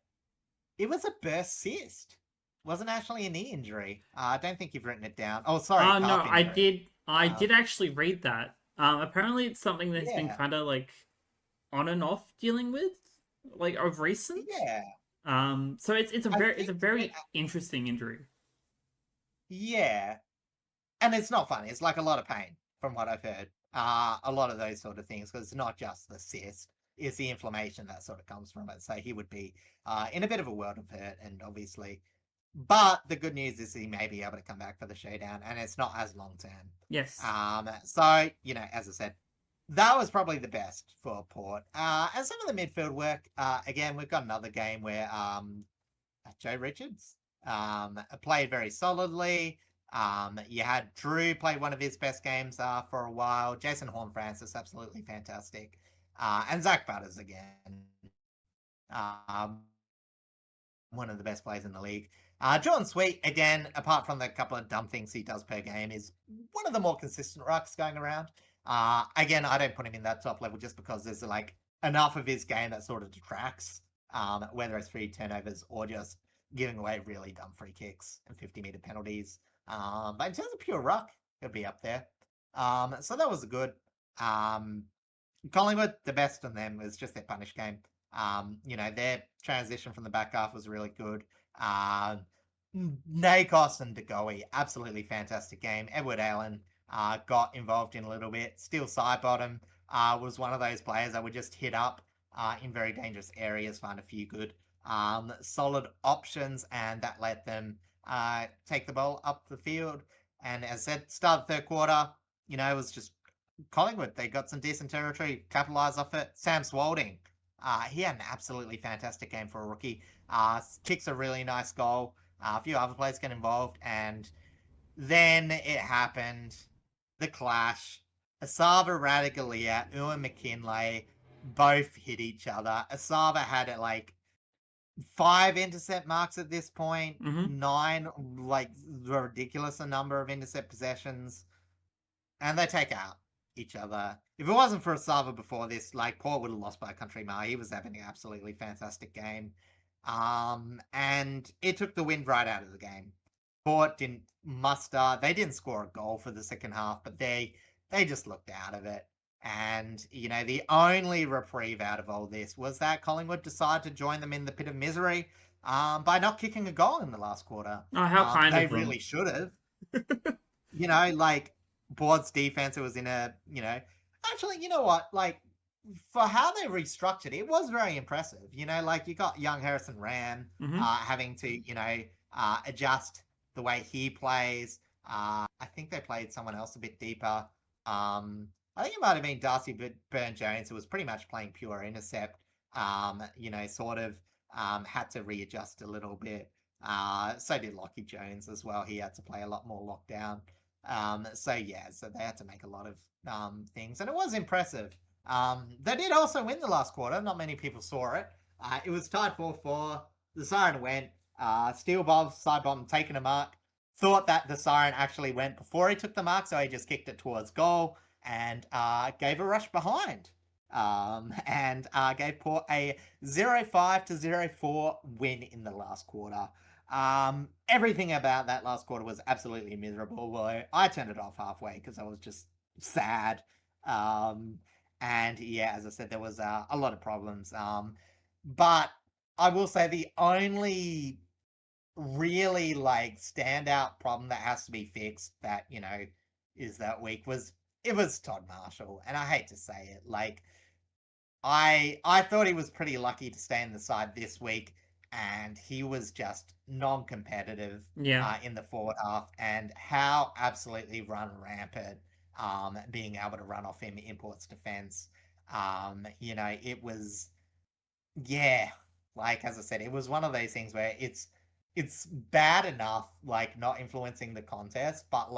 it was a burst cyst. Wasn't actually a knee injury. I don't think you've written it down. Oh, sorry. No, injury. I did. I did actually read that. Apparently it's something that's been Yeah. kind of like on and off dealing with, like, of recent. Yeah. So it's a very interesting injury. Yeah. And it's not funny. It's like a lot of pain from what I've heard. A lot of those sort of things, because it's not just the cyst, it's the inflammation that sort of comes from it. So he would be in a bit of a world of hurt, and obviously. But the good news is he may be able to come back for the showdown, and it's not as long term. Yes. So, as I said, that was probably the best for Port. And some of the midfield work, again, we've got another game where Joe Richards played very solidly. You had Drew play one of his best games for a while. Jason Horne-Francis, absolutely fantastic. And Zach Butters again. One of the best players in the league. Jordan Sweet, again, apart from the couple of dumb things he does per game, is one of the more consistent rucks going around. Again, I don't put him in that top level just because there's like enough of his game that sort of detracts whether it's free turnovers or just giving away really dumb free kicks and 50-meter penalties. But in terms of pure ruck, it'll be up there. So that was good. Collingwood, the best on them was just their punish game. Their transition from the back half was really good. Nakos and DeGoey, absolutely fantastic game. Edward Allen got involved in a little bit. Steel Sidebottom was one of those players that would just hit up in very dangerous areas, find a few good solid options, and that let them take the ball up the field. And as I said, start of the third quarter, it was just Collingwood. They got some decent territory, capitalised off it. Sam Swalding, he had an absolutely fantastic game for a rookie. Kicks a really nice goal. A few other players get involved, and then it happened. The clash. Asava Radagalia, Ewan McKinlay both hit each other. Asava had it 5 intercept marks at this point, 9, the ridiculous number of intercept possessions, and they take out each other. If it wasn't for Asava before this, Port would have lost by a country mile. He was having an absolutely fantastic game. And it took the wind right out of the game. Port didn't muster. They didn't score a goal for the second half, but they just looked out of it. And, the only reprieve out of all this was that Collingwood decided to join them in the pit of misery by not kicking a goal in the last quarter. Oh, how kind they of them. really should have. Port's defense, it was in a, actually, you know what? For how they restructured, it was very impressive. You got young Harrison Ram having to, adjust the way he plays. I think they played someone else a bit deeper. I think it might have been Darcy Byrne-Jones, who was pretty much playing pure intercept. Sort of had to readjust a little bit. So did Lockie Jones as well. He had to play a lot more lockdown. So they had to make a lot of things, and it was impressive. They did also win the last quarter. Not many people saw it. It was tied 4-4. The siren went. Steel Bob, Sidebomb taking a mark. Thought that the siren actually went before he took the mark, so he just kicked it towards goal and gave a rush behind. And gave Port a 0-5 to 0-4 win in the last quarter. Everything about that last quarter was absolutely miserable. Well, I turned it off halfway because I was just sad. And as I said, there was a lot of problems. But I will say the only really standout problem that has to be fixed that, is that week was Todd Marshall. And I hate to say it, I thought he was pretty lucky to stay in the side this week, and he was just non-competitive in the forward half, and how absolutely run rampant being able to run off him in Port's defense. It was, as I said, it was one of those things where it's bad enough, not influencing the contest, but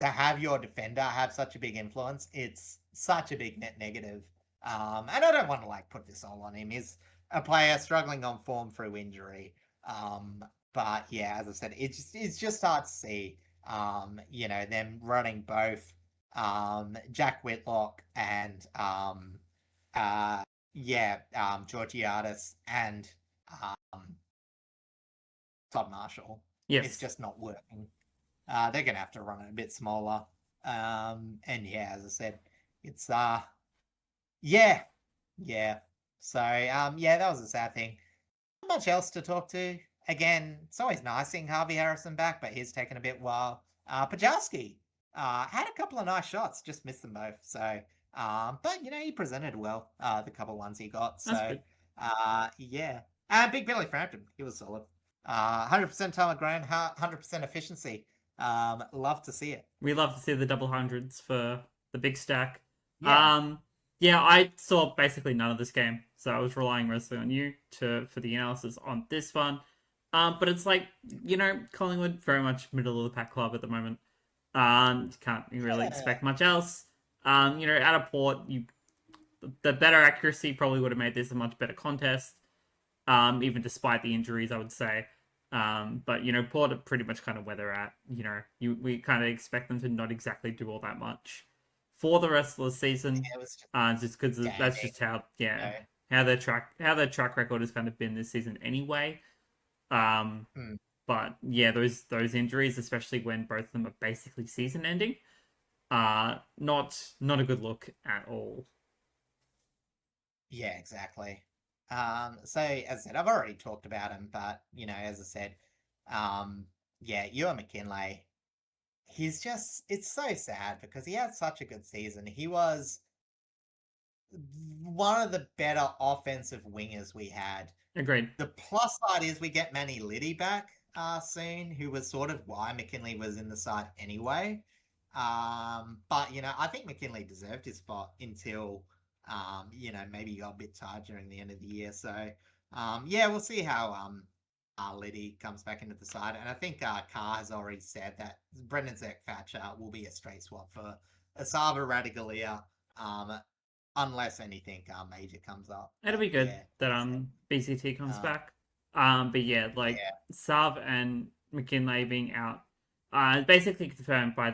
to have your defender have such a big influence, it's such a big net negative. And I don't want to put this all on him. He's a player struggling on form through injury. But as I said, it's just hard to see, them running both Jack Whitlock and Georgiadis and Todd Marshall. Yes. It's just not working. They're going to have to run it a bit smaller. And as I said, it's So, that was a sad thing. Not much else to talk to. Again, it's always nice seeing Harvey Harrison back, but he's taken a bit while. Pajarski had a couple of nice shots, just missed them both. So, but he presented well. The couple ones he got. So, Big Billy Frampton, he was solid. 100% time of ground, 100% efficiency. Love to see it. We love to see the double hundreds for the big stack. Yeah. I saw basically none of this game, so I was relying mostly on you for the analysis on this one. But it's Collingwood very much middle of the pack club at the moment. You can't really expect much else. Out of Port, the better accuracy probably would have made this a much better contest. Even despite the injuries, I would say. But Port are pretty much kind of where they're at. We kind of expect them to not exactly do all that much for the rest of the season. Just because that's just how how their track record has kind of been this season anyway. Um, Hmm. but yeah, those injuries, especially when both of them are basically season ending, not a good look at all. Yeah, exactly. So as I said, I've already talked about him, but as I said, um, yeah, Ewan McKinlay, it's so sad because he had such a good season. He was one of the better offensive wingers we had. Agreed. The plus side is we get Manny Liddy back soon, who was sort of why McKinley was in the side anyway. But I think McKinley deserved his spot until maybe he got a bit tired during the end of the year. So yeah, we'll see how Liddy comes back into the side. And I think Carr has already said that Brendan Thatcher will be a straight swap for Asaba Radigalia. Unless anything major comes up. It'll But be good yeah, that as I said, BCT comes um, back. But yeah, like yeah. Sav and McKinlay being out, basically confirmed by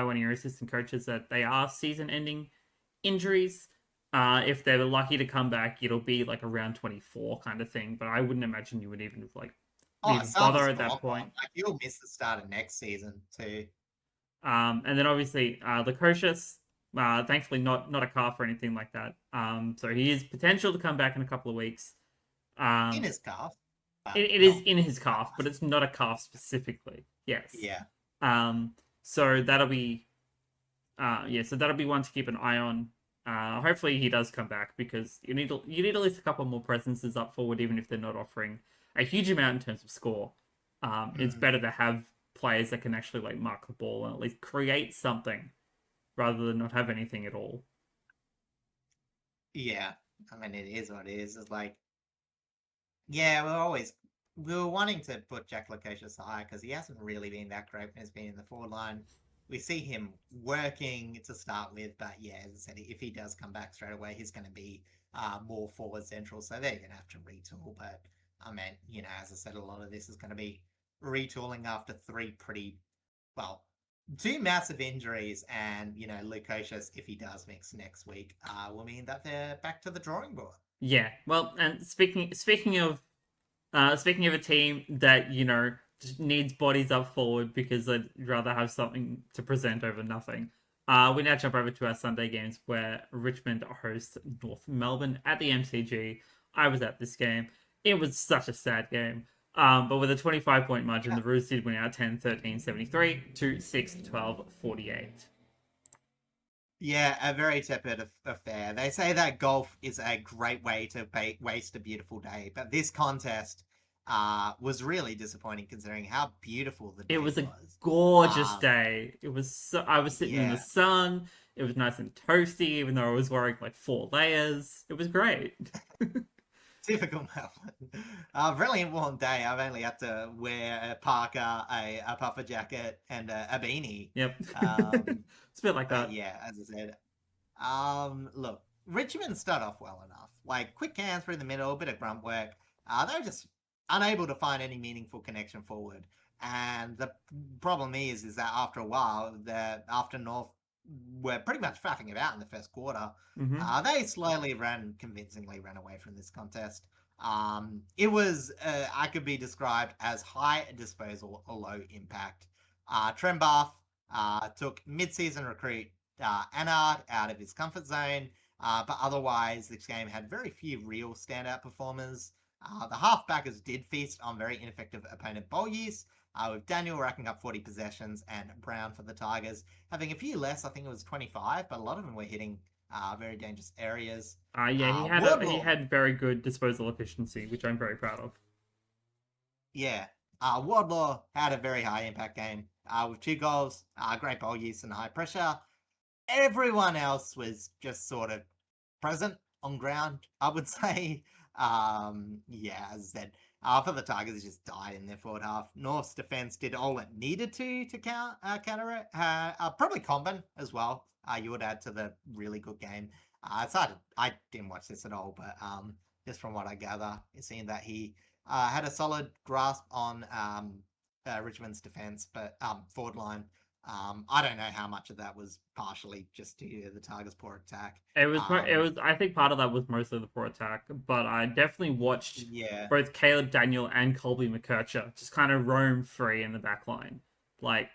one of your assistant coaches that they are season-ending injuries. If they're lucky to come back, it'll be like around 24 kind of thing. But I wouldn't imagine you would Oh, even Sava's bother at that gone. point. Like he'll miss the start of next season too. And then obviously Lukosius, thankfully not a calf or anything like that. So he is potential to come back in a couple of weeks. In Um, his calf, but it is not. in his calf, but it's not a calf specifically. Yes. Yeah. Um, so that'll be so that'll be one to keep an eye on. Hopefully he does come back because you need at least a couple more presences up forward, even if they're not offering a huge amount in terms of score. It's Mm, better to have players that can actually like mark the ball and at least create something rather than not have anything at all. yeah. I mean, it is what it is. It's like, yeah, we were wanting to put Jack Lukosius high because he hasn't really been that great when he's been in the forward line. We see him working to start with, but yeah, as I said, if he does come back straight away, he's going to be more forward central. So they're going to have to retool. But I mean, as I said, a lot of this is going to be retooling after three pretty well, two massive injuries, and Lukosius, if he does mix next week, will mean that they're back to the drawing board. Yeah. Well, and speaking of a team that just needs bodies up forward because they'd rather have something to present over nothing. We now jump over to our Sunday games where Richmond hosts North Melbourne at the MCG. I was at this game. It was such a sad game. But with a 25-point margin, Yeah. the Roos did win out 10-13, 73 to 6-12, 48. Yeah, a very tepid affair. They say that golf is a great way to waste a beautiful day, but this contest was really disappointing considering how beautiful the It day was a was. gorgeous Um, day. I was sitting in the yeah, sun. It was nice and toasty, even though I was wearing like 4 layers. It was great. typical Melbourne. Brilliant warm day. I've only had to wear a parka, a puffer jacket, and a beanie. Yep. Um, It's a bit like but that. yeah, as I said, look, Richmond start off well enough. Like quick hands through the middle, a bit of grunt work. They're just unable to find any meaningful connection forward. And the problem is that after a while, after North were pretty much faffing about in the first quarter, Hmm. they slowly convincingly ran away from this contest. It was, I could be described as high disposal or low impact. Trembath took mid-season recruit Anard out of his comfort zone, but otherwise this game had very few real standout performers. The halfbackers did feast on very ineffective opponent ball use, with Daniel racking up 40 possessions and Brown for the Tigers having a few less. I think it was 25, but a lot of them were hitting very dangerous areas. Yeah, he Wardlaw, had very good disposal efficiency, which I'm very proud of. yeah, Wardlaw had a very high impact game with 2 goals, great ball use and high pressure. Everyone else was just sort of present on ground, I would say. Yeah, as I said, for the Tigers, just died in their forward half. North's defense did all it needed to counter it. Probably Comben as well. You would add to the really good game. It's hard. I didn't watch this at all, but just from what I gather, it seemed that he had a solid grasp on Richmond's defense, but forward line. I don't know how much of that was partially just due to the Tigers' poor attack. It was. I think part of that was mostly the poor attack, but I definitely watched Yeah, both Caleb Daniel and Colby McKercher just kind of roam free in the back line. Like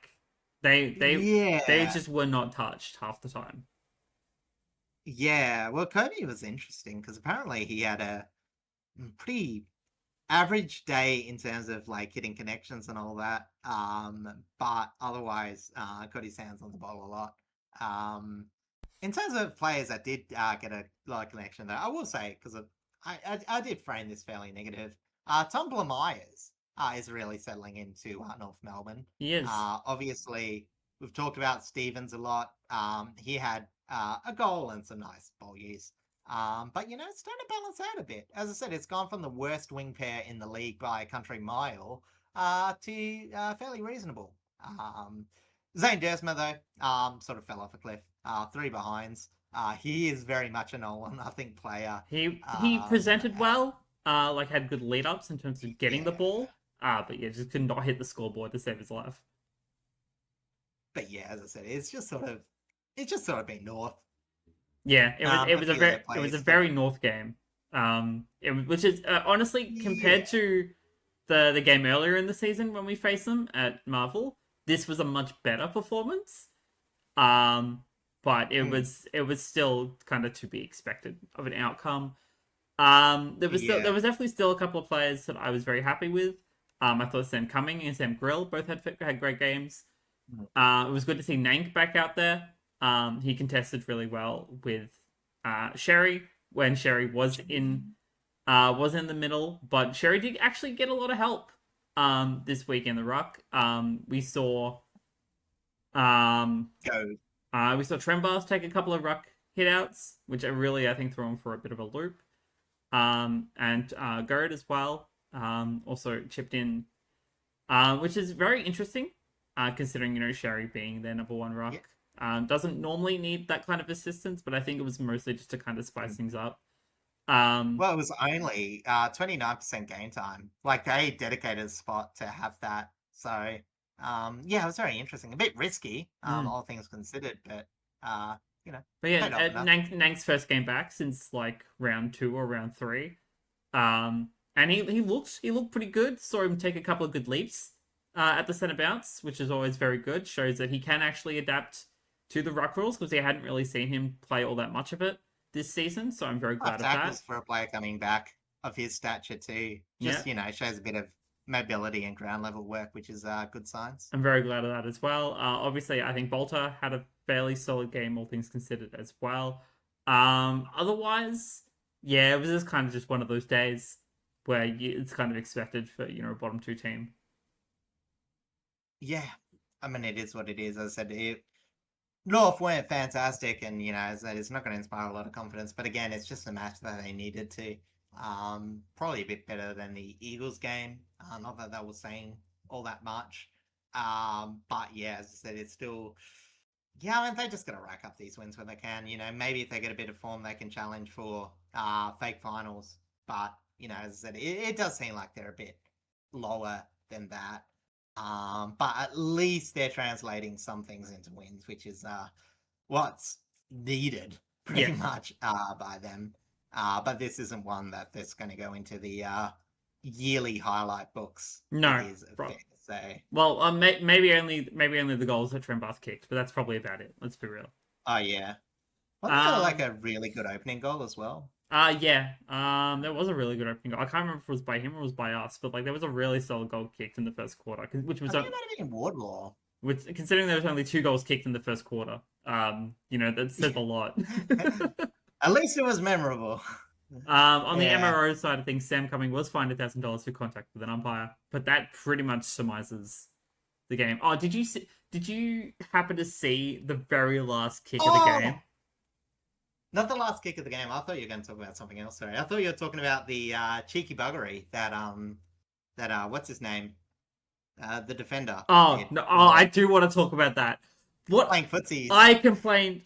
they yeah, just were not touched half the time. yeah. Well, Kobe was interesting because apparently he had a pretty average day in terms of like hitting connections and all that. But otherwise, got his hands on the ball a lot. In terms of players that did get a lot of connection, though, I will say because I did frame this fairly negative. Tom Myers is really settling into North Melbourne. He is. Obviously, we've talked about Stevens a lot. He had a goal and some nice ball use. But it's starting to balance out a bit. As I said, it's gone from the worst wing pair in the league by a country mile to fairly reasonable. Zane Dersma, though, sort of fell off a cliff. 3 behinds. He is very much an all or nothing player. He presented well. Like had good lead ups in terms of getting the Yeah. ball. But yeah, just could not hit the scoreboard to save his life. But yeah, as I said, it's just sort of been north. Yeah, it A was a few very other it was a players very North game. Which is honestly compared to the game earlier in the season when we faced them at Marvel, this was a much better performance. But it was still kind of to be expected of an outcome. There was definitely still a couple of players that I was very happy with. I thought Sam Cumming and Sam Grill both had great games. It was good to see Nank back out there. He contested really well with Sherry when Sherry was in the middle, but Sherry did actually get a lot of help this week in the ruck. We saw Go. Trembars take a couple of ruck hitouts, which I think threw him for a bit of a loop. And Gerd as well also chipped in, which is very interesting, considering Sherry being their number one ruck. Doesn't normally need that kind of assistance, but I think it was mostly just to kind of spice things up. Well, it was only 29% game time. Like they dedicated a spot to have that. So yeah, it was very interesting. A bit risky, all things considered, but But yeah, paid off enough. Nank's first game back since like round 2 or round 3. And he looked pretty good. Saw him take a couple of good leaps at the centre bounce, which is always very good. Shows that he can actually adapt to the ruck rules because we hadn't really seen him play all that much of it this season. So I'm very glad of Tackles that. for a player coming back of his stature too. Just shows a bit of mobility and ground level work, which is good signs. I'm very glad of that as well. Obviously, I think Bolter had a fairly solid game, all things considered, as well. Otherwise, yeah, it was just kind of just one of those days where it's kind of expected for a bottom 2 team. Yeah, I mean it is what it is. As I said, North weren't fantastic, and as I said, it's not going to inspire a lot of confidence. But again, it's just a match that they needed to. Probably a bit better than the Eagles game. Not that was saying all that much. But yeah, as I said, it's still. Yeah, I mean, they just got to rack up these wins when they can. Maybe if they get a bit of form, they can challenge for fake finals. But as I said, it does seem like they're a bit lower than that. But at least they're translating some things into wins, which is what's needed pretty much by them. But this isn't one that's going to go into the yearly highlight books. No, it is fair to say. Well, maybe only the goals that Trembath kicked, but that's probably about it. Let's be real. Oh yeah, wasn't there like a really good opening goal as well? Yeah. There was a really good opening goal. I can't remember if it was by him or it was by us, but like there was a really solid goal kicked in the first quarter, which was I think it might have been Wardlaw. Which, considering there was only 2 goals kicked in the first quarter, that says a lot. At least it was memorable. On the MRO side of things, Sam Cumming was fined $1,000 for contact with an umpire, but that pretty much surmises the game. Oh, did you happen to see the very last kick of the game? Not the last kick of the game. I thought you were going to talk about something else. Sorry, I thought you were talking about the cheeky buggery that what's his name, the defender. Oh no! Oh, I do want to talk about that. What playing footsies? I complained.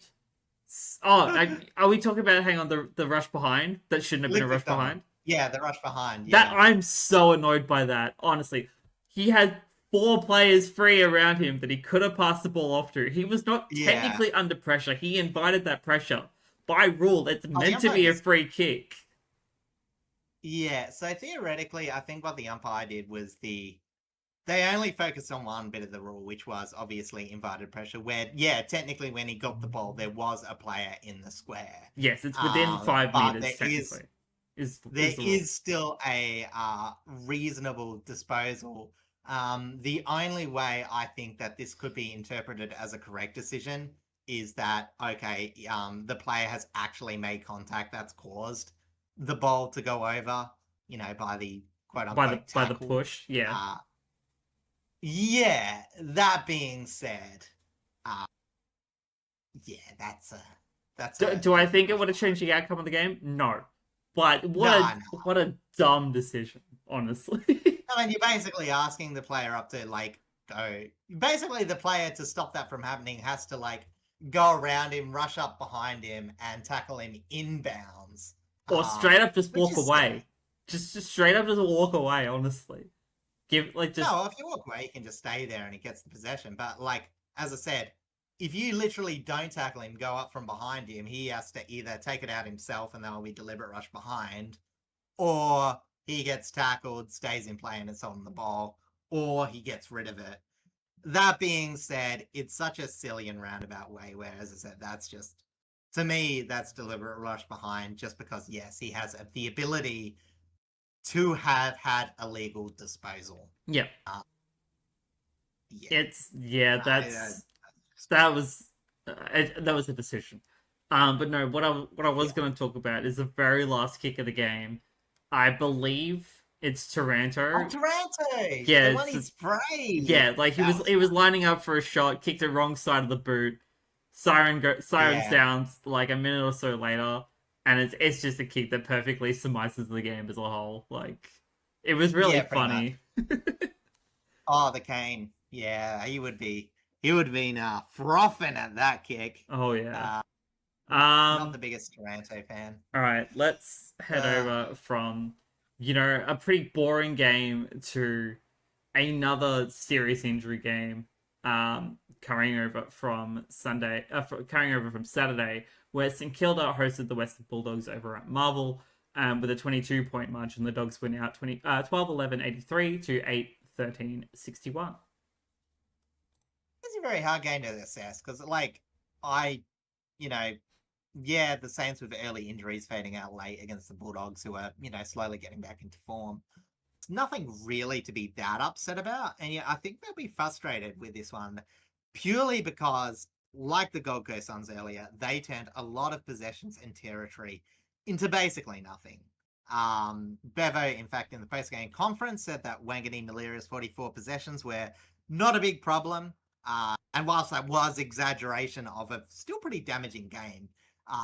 Oh, are we talking about? Hang on, the rush behind that shouldn't have been a rush behind. Yeah, the rush behind. Yeah. That I'm so annoyed by that. Honestly, he had 4 players free around him that he could have passed the ball off to. He was not Yeah. technically under pressure. He invited that pressure. By rule, it's Oh, the meant to umpire be a just free kick. yeah. So theoretically, I think what the umpire did was they only focused on one bit of the rule, which was obviously invited pressure. Where yeah, technically when he got the ball, there was a player in the square. Yes, it's within 5 But meters technically. there Is the rule. is still a reasonable disposal. The only way I think that this could be interpreted as a correct decision is that okay, the player has actually made contact that's caused the ball to go over, by the quote unquote By the tackle. push, yeah. Uh, yeah. That being said, uh, yeah, Do I think it rough would have one. changed the outcome of the game? No. But No, no. what a dumb decision, honestly. I mean, you're basically asking the player up to like go. Basically, the player to stop that from happening has to like go around him, rush up behind him, and tackle him inbounds. Or straight up just Which walk is silly. away. Just straight up just walk away, honestly. Give like just No, if you walk away, you can just stay there and he gets the possession. But like as I said, if you literally don't tackle him, go up from behind him, he has to either take it out himself and that'll be deliberate rush behind, or he gets tackled, stays in play, and it's on the ball, or he gets rid of it. That being said, it's such a silly and roundabout way where, as I said, that's just, to me, that's deliberate rush behind just because, yes, he has the ability to have had a legal disposal. yeah. Yeah. It's yeah, I, that was that was a decision. But no, what I was yeah. going to talk about is the very last kick of the game. I believe it's Oh, Toronto. Taranto! Yeah, The one he sprayed! yeah, like That was he was fun. lining up for a shot, kicked the wrong side of the boot. Siren Yeah. sounds like a minute or so later, and it's just a kick that perfectly surmises the game as a whole. Like it was really Yeah, pretty much. funny. Oh, the cane. Yeah, he would have been frothing at that kick. Oh yeah. Uh, not the Um. biggest Taranto fan. All right, let's head Uh, over from a pretty boring game to another serious injury game. Carrying over from carrying over from Saturday, where St Kilda hosted the Western Bulldogs over at Marvel, with a 22-point margin. The Dogs win out 12-11-83 to 8-13-61. it's a very hard game to assess because, like, I, you know, yeah, the Saints with early injuries fading out late against the Bulldogs, who are, slowly getting back into form. It's nothing really to be that upset about. And yeah, I think they'll be frustrated with this one purely because, like the Gold Coast Suns earlier, they turned a lot of possessions and territory into basically nothing. Bevo, in fact, in the post-game conference, said that Wangani Malira's 44 possessions were not a big problem. And whilst that was exaggeration of a still pretty damaging game,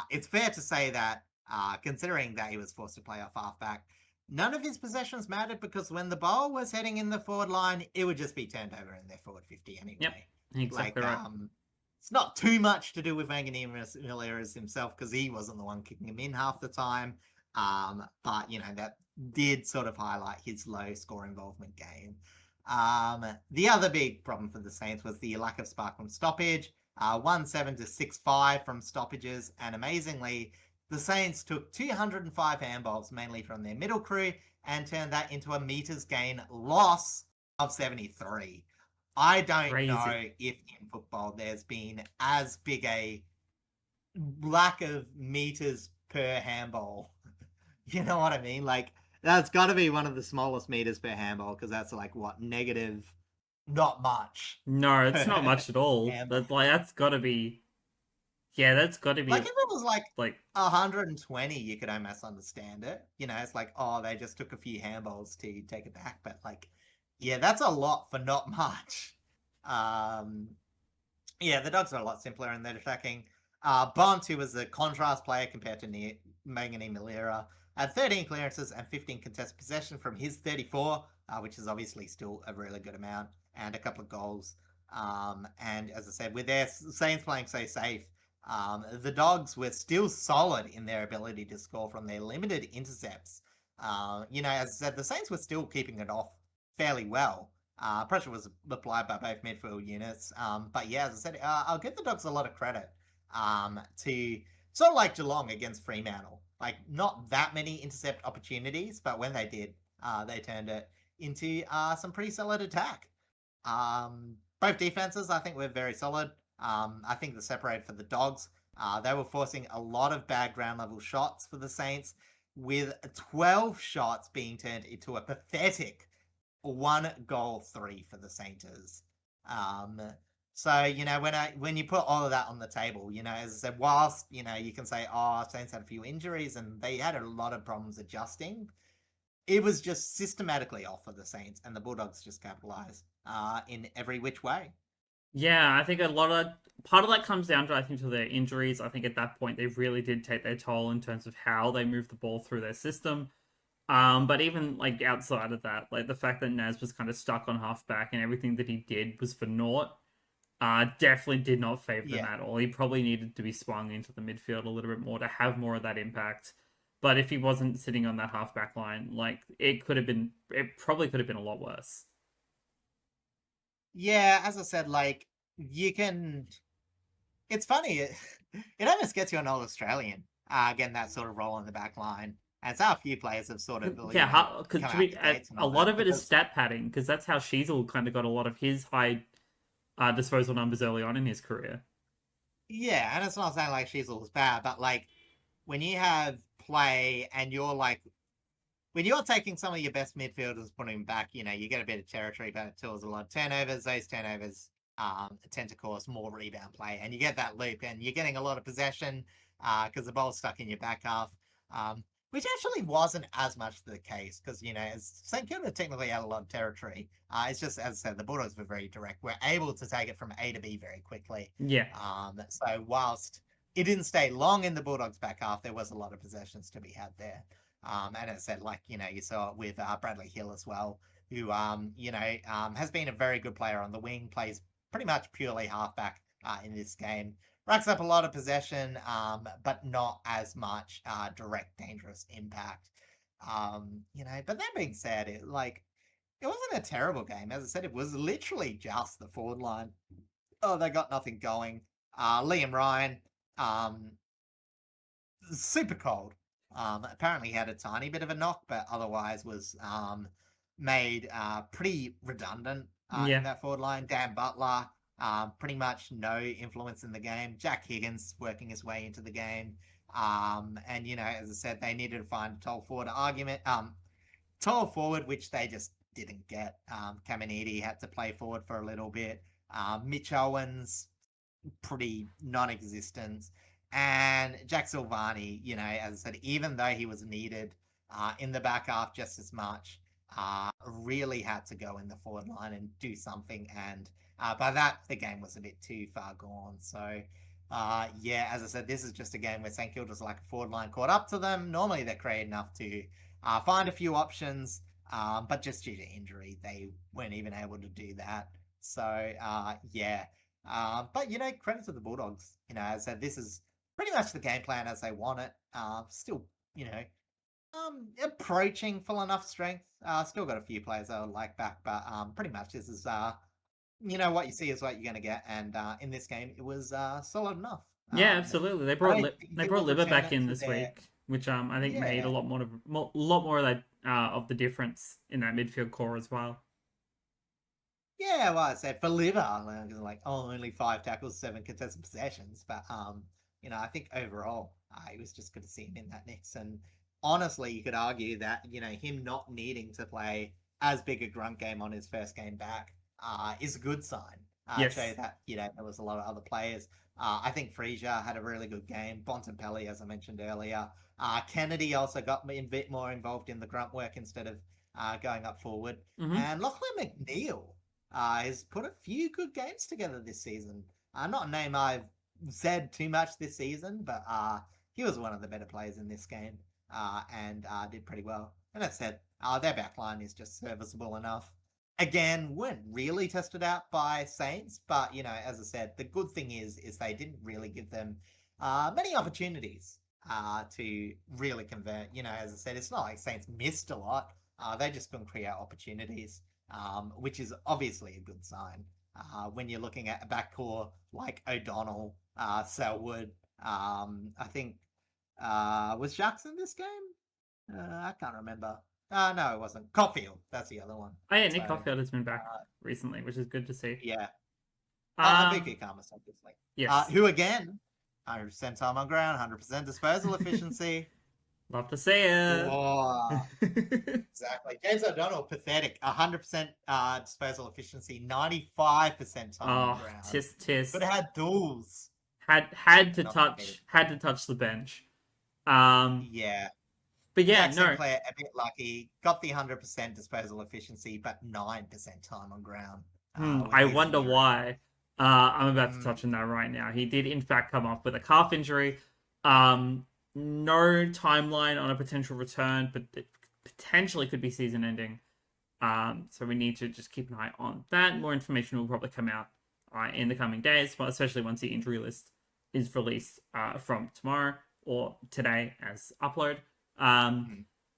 it's fair to say that, considering that he was forced to play off halfback, none of his possessions mattered because when the ball was heading in the forward line, it would just be turned over in their forward 50 anyway. Yep, exactly Like, right. it's not too much to do with Wangani Malira himself because he wasn't the one kicking him in half the time. But that did sort of highlight his low score involvement game. The other big problem for the Saints was the lack of spark from stoppage. 1-7 to 6-5 from stoppages, and amazingly, the Saints took 205 handballs, mainly from their middle crew, and turned that into a meters gain loss of 73. I don't Crazy. know if in football there's been as big a lack of meters per handball. You know what I mean? Like, that's got to be one of the smallest meters per handball because that's like what, negative, not much. No, it's not much at all. Handball. That's got to be. Yeah, that's got to be Like if it was like like 120, you could almost understand it. It's like, oh, they just took a few handballs to take it back, but like, yeah, that's a lot for not much. Yeah, the Dogs are a lot simpler in their attacking. Bont, who was a contrast player compared to Mangani Malira, had 13 clearances and 15 contested possession from his 34, which is obviously still a really good amount, and a couple of goals. And as I said, with their Saints playing so safe, the Dogs were still solid in their ability to score from their limited intercepts. As I said, the Saints were still keeping it off fairly well. Pressure was applied by both midfield units. But yeah, as I said, I'll give the Dogs a lot of credit to sort of like Geelong against Fremantle. Like, not that many intercept opportunities, but when they turned it into some pretty solid attack. Both defenses, I think, were very solid. I think the separated for the Dogs, they were forcing a lot of bad ground level shots for the Saints, with 12 shots being turned into a pathetic 1-goal 3 for the Saints. Um, so when you put all of that on the table, as I said, whilst you can say, oh, Saints had a few injuries and they had a lot of problems adjusting, it was just systematically off for the Saints, and the Bulldogs just capitalized in every which way. Yeah, I think a lot of part of that comes down to, I think, to their injuries. I think at that point they really did take their toll in terms of how they moved the ball through their system. But even like outside of that, like the fact that Naz was kind of stuck on halfback and everything that he did was for naught, definitely did not favour them Yeah. at all. He probably needed to be swung into the midfield a little bit more to have more of that impact. But if he wasn't sitting on that halfback line, like it probably could have been a lot worse. Yeah, as I said, like, you can. It's funny. It almost gets you an old Australian getting that sort of role in the back line. And so a few players have sort of, Yeah, because come to out be the gates and a all lot that of it is because, stat padding because that's how Sheasel kind of got a lot of his high disposal numbers early on in his career. yeah, and it's not saying like she's all bad, but like when you have play and when you're taking some of your best midfielders, putting them back, you get a bit of territory, but it causes a lot of turnovers. Those turnovers tend to cause more rebound play, and you get that loop, and you're getting a lot of possession because the ball's stuck in your back half, which actually wasn't as much the case because, as St Kilda technically had a lot of territory. It's just, as I said, the Bulldogs were very direct. We're able to take it from A to B very quickly. Yeah, So whilst it didn't stay long in the Bulldogs' back half, there was a lot of possessions to be had there. And it said, like, you saw it with Bradley Hill as well, who, has been a very good player on the wing, plays pretty much purely halfback in this game. Racks up a lot of possession, but not as much direct dangerous impact. But that being said, it wasn't a terrible game. As I said, it was literally just the forward line. Oh, they got nothing going. Liam Ryan, um, super cold. Apparently had a tiny bit of a knock, but otherwise was made pretty redundant in yeah. that forward line. Dan Butler, pretty much no influence in the game. Jack Higgins working his way into the game. And as I said, they needed to find a tall forward, which they just didn't get. Caminiti had to play forward for a little bit. Mitch Owens, pretty non-existent. And Jack Silvani, as I said, even though he was needed in the back half just as much, really had to go in the forward line and do something. And by that, the game was a bit too far gone. So, yeah, as I said, this is just a game where St Kilda's like a forward line caught up to them. Normally, they're creative enough to find a few options, but just due to injury, they weren't even able to do that. So, yeah. But credit to the Bulldogs. As I said, this is pretty much the game plan as they want it. Still, approaching full enough strength. Still got a few players I would like back, but pretty much this is what you see is what you're going to get. And in this game, it was solid enough. Yeah, absolutely. I don't think They it brought will Libba return back it in to this their week, which I think made yeah. a lot more of that of the difference in that midfield core as well. Yeah, well, I said for Liver, like, oh, only 5 tackles, 7 contested possessions, but I think overall, it was just good to see him in that mix. And honestly, you could argue that him not needing to play as big a grunt game on his first game back is a good sign. Show Yes. that there was a lot of other players. I think Fraser had a really good game. Bontempelli, as I mentioned earlier. Kennedy also got a bit more involved in the grunt work instead of going up forward. Mm-hmm. And Lachlan McNeil has put a few good games together this season. Not a name I've said too much this season, but he was one of the better players in this game and did pretty well. And as I said, their backline is just serviceable enough. Again, weren't really tested out by Saints, but as I said, the good thing is they didn't really give them many opportunities to really convert. As I said, it's not like Saints missed a lot. They just couldn't create opportunities. which is obviously a good sign. When you're looking at a backcourt like O'Donnell, Selwood, I think, was Jackson this game? I can't remember. No, it wasn't. Caulfield, that's the other one. Oh yeah, So, Nick Caulfield has been back recently, which is good to see. yeah. Um, Vicky Karmas, obviously. yes, Who again, 100% time on ground, 100% disposal efficiency. love to see it. Whoa. Exactly. James O'Donnell, pathetic. 100% disposal efficiency, 95% time on Oh, ground. tisk. But it had duels. Had to Not touch the bench. Yeah. But yeah, Jack no. Sinclair, a bit lucky, got the 100% disposal efficiency, but 9% time on ground. I wonder why. I'm about to touch on that right now. He did, in fact, come off with a calf injury. No timeline on a potential return, but it potentially could be season ending. So we need to just keep an eye on that. More information will probably come out in the coming days, but especially once the injury list is released from tomorrow or today as upload.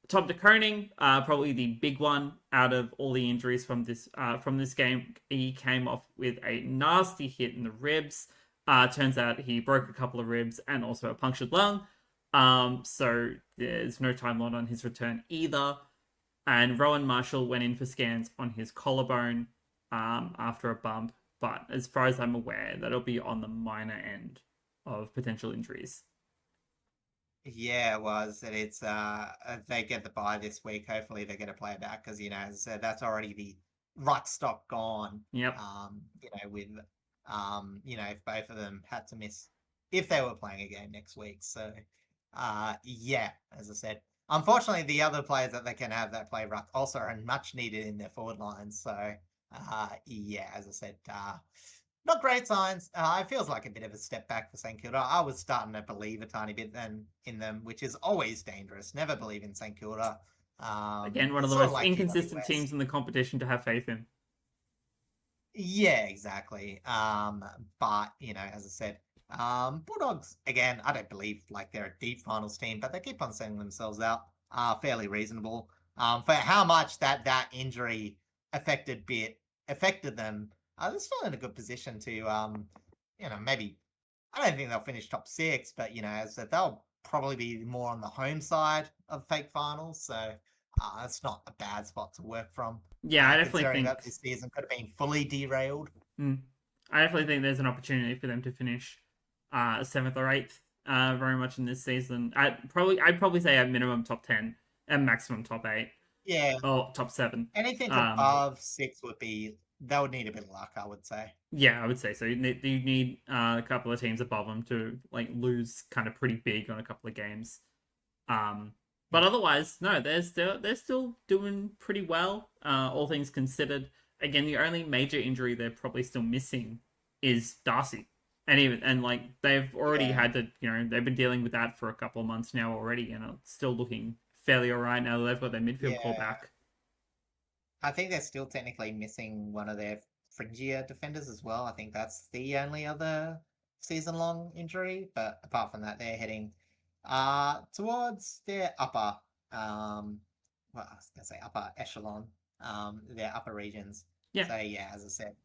Tom de Koning, probably the big one out of all the injuries from this game. He came off with a nasty hit in the ribs. Turns out he broke a couple of ribs and also a punctured lung. So there's no timeline on his return either. And Rowan Marshall went in for scans on his collarbone after a bump. But as far as I'm aware, that'll be on the minor end of potential injuries. Yeah, it was. And it's they get the bye this week. Hopefully they get a player back because, as I said, that's already the ruck stock gone. Yep. With if both of them had to miss if they were playing a game next week. So yeah, as I said. Unfortunately, the other players that they can have that play ruck also are much needed in their forward lines. So yeah, as I said, not great signs. It feels like a bit of a step back for St Kilda. I was starting to believe a tiny bit then in them, which is always dangerous. Never believe in St Kilda. Again, one of the most inconsistent teams in the competition to have faith in. Yeah, exactly. But as I said, Bulldogs again. I don't believe like they're a deep finals team, but they keep on setting themselves out. Fairly reasonable. For how much that injury affected them. They're still in a good position to, maybe, I don't think they'll finish top 6, but, as I said, they'll probably be more on the home side of fake finals. So it's not a bad spot to work from. Yeah, I definitely think that this season could have been fully derailed. I definitely think there's an opportunity for them to finish 7th or 8th very much in this season. I'd probably say at minimum top 10 and maximum top 8. Yeah. Or top 7. Anything above 6 they would need a bit of luck, I would say. Yeah, I would say so. You need a couple of teams above them to lose kind of pretty big on a couple of games. But otherwise, no, they're still doing pretty well, all things considered. Again, the only major injury they're probably still missing is Darcy, and they've already had to, they've been dealing with that for a couple of months now already, and it's still looking fairly alright now that they've got their midfield core back. I think they're still technically missing one of their fringier defenders as well. I think that's the only other season-long injury, but apart from that, they're heading towards their upper, I was gonna say upper echelon, their upper regions. Yeah. So yeah, as I said,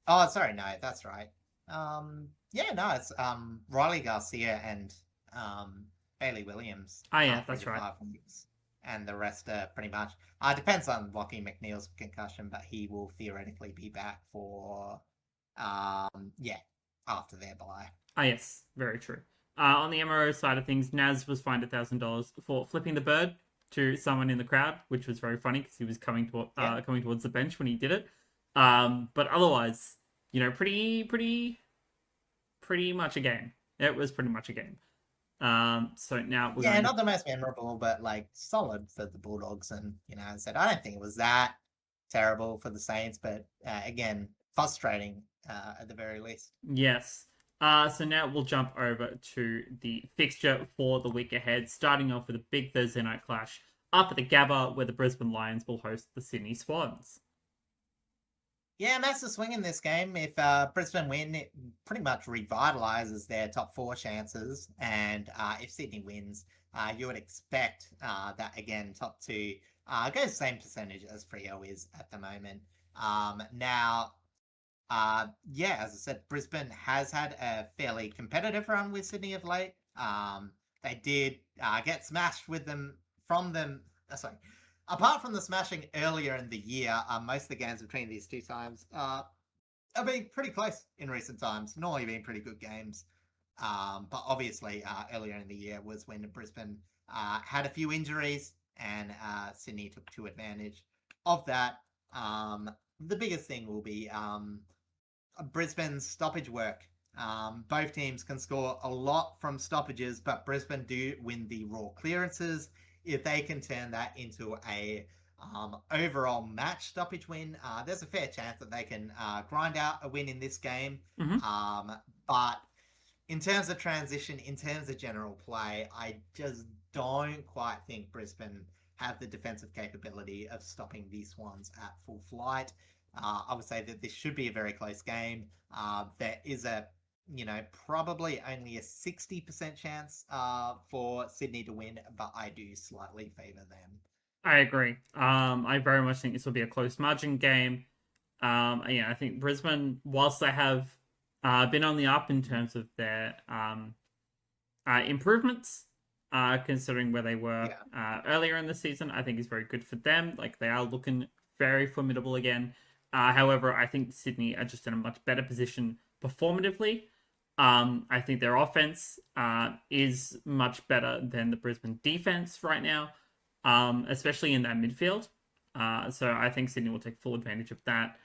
oh, sorry, no, that's right. It's Riley Garcia and Bailey Williams. Oh yeah, that's right. Weeks. And the rest are pretty much depends on Lockie McNeil's concussion, but he will theoretically be back for after their bye. Ah yes, very true. On the MRO side of things, Naz was fined $1,000 for flipping the bird to someone in the crowd, which was very funny because he was coming towards the bench when he did it. But otherwise, pretty much a game. It was pretty much a game. So now we're not the most memorable, but solid for the Bulldogs. And as I said, I don't think it was that terrible for the Saints, but again, frustrating at the very least. Yes. So now we'll jump over to the fixture for the week ahead, starting off with a big Thursday night clash up at the Gabba, where the Brisbane Lions will host the Sydney Swans. Yeah, massive swing in this game. If Brisbane win, it pretty much revitalises their top 4 chances. And if Sydney wins, you would expect that, again, top 2 Goes same percentage as Freo is at the moment. Now, yeah, as I said, Brisbane has had a fairly competitive run with Sydney of late. They did get smashed with them from them. Sorry, apart from the smashing earlier in the year, most of the games between these two times have been pretty close in recent times. Normally been pretty good games. But obviously, earlier in the year was when Brisbane had a few injuries and Sydney took to advantage of that. The biggest thing will be Brisbane's stoppage work. Both teams can score a lot from stoppages, but Brisbane do win the raw clearances. If they can turn that into a overall match stoppage win, there's a fair chance that they can grind out a win in this game. Mm-hmm. But in terms of transition, in terms of general play, I just don't quite think Brisbane have the defensive capability of stopping these ones at full flight. I would say that this should be a very close game. There is probably only a 60% chance for Sydney to win, but I do slightly favour them. I agree. I very much think this will be a close margin game. Yeah, I think Brisbane, whilst they have been on the up in terms of their improvements, considering where they were earlier in the season, I think is very good for them. Like they are looking very formidable again. However, I think Sydney are just in a much better position performatively. I think their offense is much better than the Brisbane defense right now, especially in that midfield. So I think Sydney will take full advantage of that.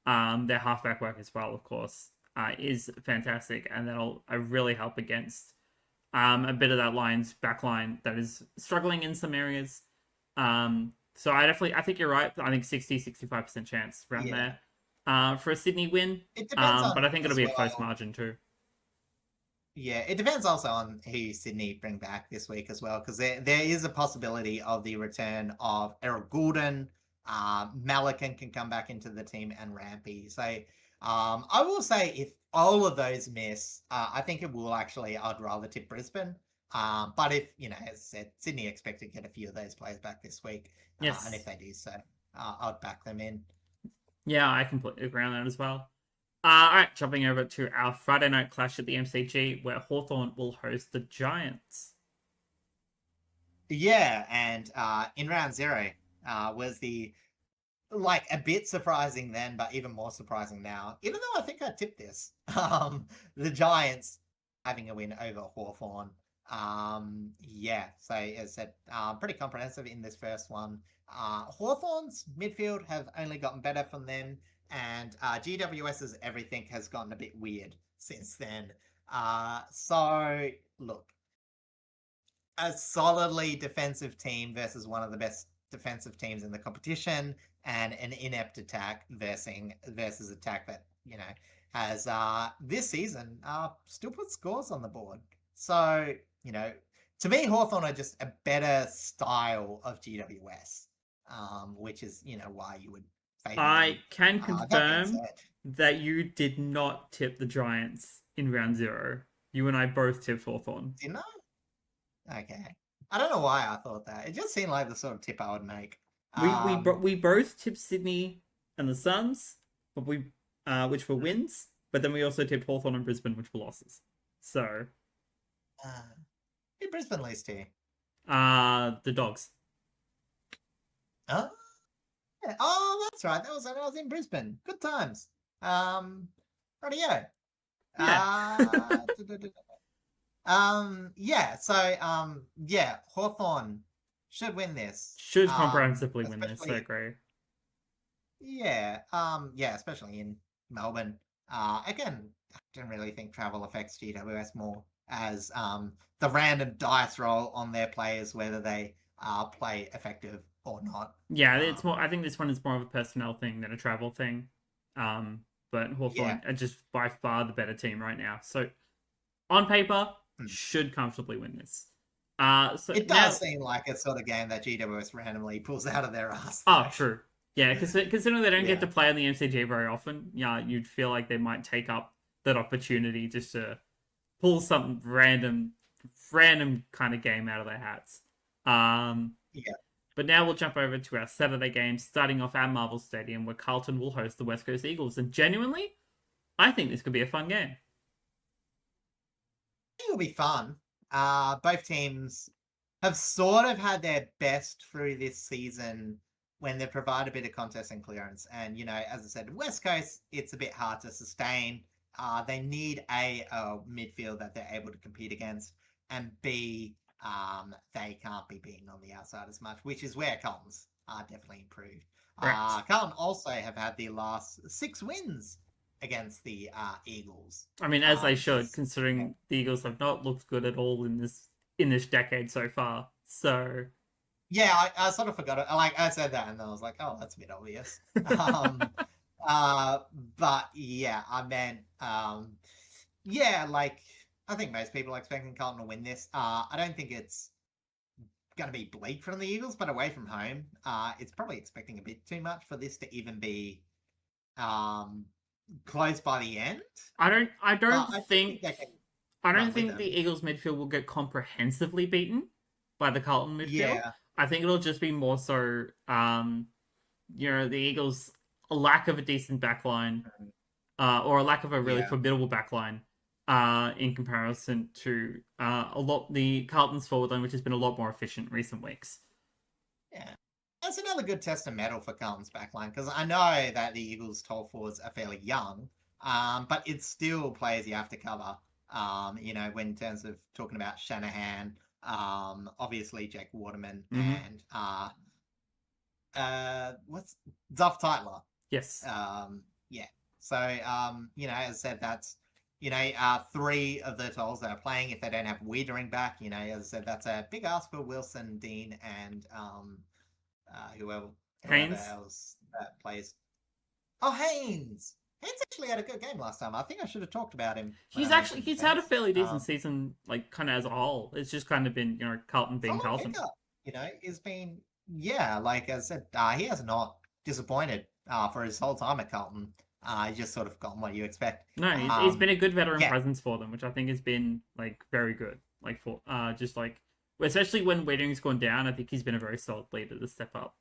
Their halfback work as well, of course, is fantastic, and that'll really help against a bit of that Lions back line that is struggling in some areas. So I think you're right. I think 65% chance around there for a Sydney win. It depends on But I think it'll as be a well. close margin too. Yeah, it depends also on who Sydney bring back this week as well, because there is a possibility of the return of Errol Goulden. Malakan can come back into the team and Rampy. So I will say if all of those miss, I think it will actually, I'd rather tip Brisbane. But if, as I said, Sydney expect to get a few of those players back this week. Yes. And if they do so, I'd back them in. Yeah, I completely agree on that as well. All right, jumping over to our Friday night clash at the MCG, where Hawthorn will host the Giants. Yeah, and in round zero was a bit surprising then, but even more surprising now. Even though I think I tipped this, the Giants having a win over Hawthorn. Yeah, so as I said, pretty comprehensive in this first one. Hawthorn's midfield have only gotten better from them, and GWS's everything has gotten a bit weird since then. So look, a solidly defensive team versus one of the best defensive teams in the competition, and an inept attack versus attack that has this season still put scores on the board. So to me, Hawthorn are just a better style of GWS, which is why you would favour I them. can That being confirm said, that you did not tip the Giants in round zero. You and I both tipped Hawthorn. didn't I? Okay. I don't know why I thought that. It just seemed like the sort of tip I would make. We both tipped Sydney and the Suns, but which were wins. But then we also tipped Hawthorn and Brisbane, which were losses. So, who Brisbane lose to? the Dogs. Oh, yeah. Oh, that's right. That was when I was in Brisbane. Good times. Rightio. Yeah. Yeah. So, yeah, Hawthorn should win this. Should comprehensively win this. So great. Yeah. Yeah, especially in Melbourne. Again, I don't really think travel affects GWS more as the random dice roll on their players, whether they play effective or not. Yeah, it's more. I think this one is more of a personnel thing than a travel thing. But Hawthorn are just by far the better team right now. So on paper, should comfortably win this. So it does seem like a sort of game that GWS randomly pulls out of their ass. Oh, true. Yeah, considering they don't get to play on the MCG very often, yeah, you'd feel like they might take up that opportunity just to pull some random kind of game out of their hats. Yeah. But now we'll jump over to our Saturday games, starting off at Marvel Stadium, where Carlton will host the West Coast Eagles. And genuinely, I think this could be a fun game. It'll be fun. Both teams have sort of had their best through this season when they provide a bit of contest and clearance. And, as I said, West Coast, it's a bit hard to sustain. They need a midfield that they're able to compete against, and B, they can't be beaten on the outside as much, which is where Carlton's are definitely improved. Carlton also have had the last 6 wins against the Eagles. I mean, as they should, considering the Eagles have not looked good at all in this decade so far. So yeah, I sort of forgot it. Like I said that, and I was like, oh, that's a bit obvious. But yeah, I meant, like I think most people are expecting Carlton to win this. I don't think it's going to be bleak from the Eagles, but away from home, it's probably expecting a bit too much for this to even be close by the end. I don't think the Eagles midfield will get comprehensively beaten by the Carlton midfield. Yeah. I think it'll just be more so, the Eagles' a lack of a decent backline, or a lack of a really formidable backline, in comparison to the Carlton's forward line, which has been a lot more efficient in recent weeks. Yeah. That's another good test of metal for Carlton's backline, because I know that the Eagles' tall forwards are fairly young, but it's still players you have to cover. When in terms of talking about Shanahan, obviously Jake Waterman, and what's Duff Tytler. Yes. Yeah. So, as I said, that's 3 of the tolls that are playing. If they don't have Wiedering back, as I said, that's a big ask for Wilson, Dean, and whoever else that plays. Oh, Haynes actually had a good game last time. I think I should have talked about him. He's had a fairly decent season, like kind of as a whole. It's just kind of been, Carlton being Carlton. It's been, like I said, he has not disappointed for his whole time at Carlton. He's just sort of gotten what you expect. No, he's been a good veteran presence for them, which I think has been like very good. Like for just like, especially when Wiedering's gone down, I think he's been a very solid leader to step up.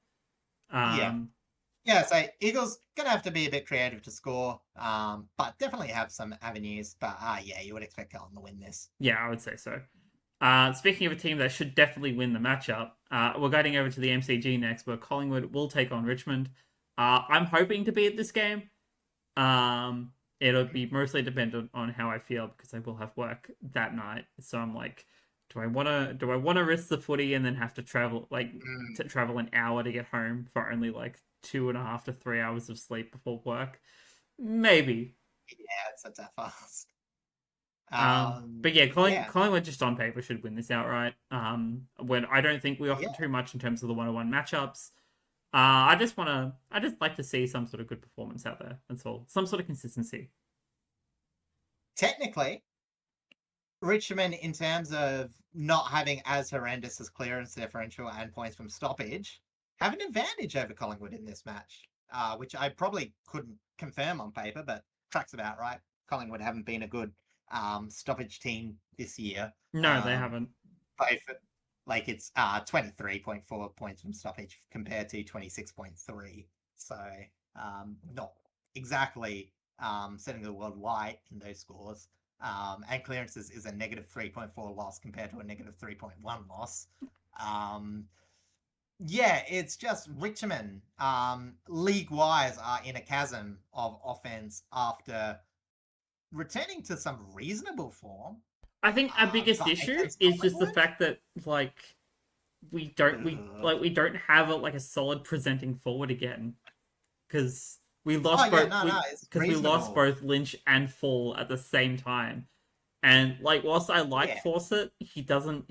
So Eagles gonna have to be a bit creative to score, but definitely have some avenues. But you would expect Carlton to win this. Yeah, I would say so. Speaking of a team that should definitely win the matchup, we're going over to the MCG next, where Collingwood will take on Richmond. I'm hoping to be at this game. It'll be mostly dependent on how I feel, because I will have work that night. So I'm like, do I want to risk the footy and then have to travel travel an hour to get home for only like 2.5 to 3 hours of sleep before work? Maybe. Yeah, it's a tough ask. But yeah, Collingwood just on paper should win this outright. When I don't think we offer too much in terms of the 1-on-1 matchups. I just like to see some sort of good performance out there. That's all. Some sort of consistency. Technically, Richmond, in terms of not having as horrendous as clearance differential and points from stoppage, have an advantage over Collingwood in this match, which I probably couldn't confirm on paper, but tracks about right. Collingwood haven't been a good stoppage team this year. No, they haven't. It's 23.4 points from stoppage compared to 26.3. So not exactly setting the world light in those scores. And clearances is a negative 3.4 loss compared to a negative 3.1 loss. It's just Richmond, league-wise, are in a chasm of offense after returning to some reasonable form. I think our biggest issue is just the fact that we don't have a solid presenting forward again, because we lost we lost both Lynch and Fall at the same time, and whilst I like Fawcett, he doesn't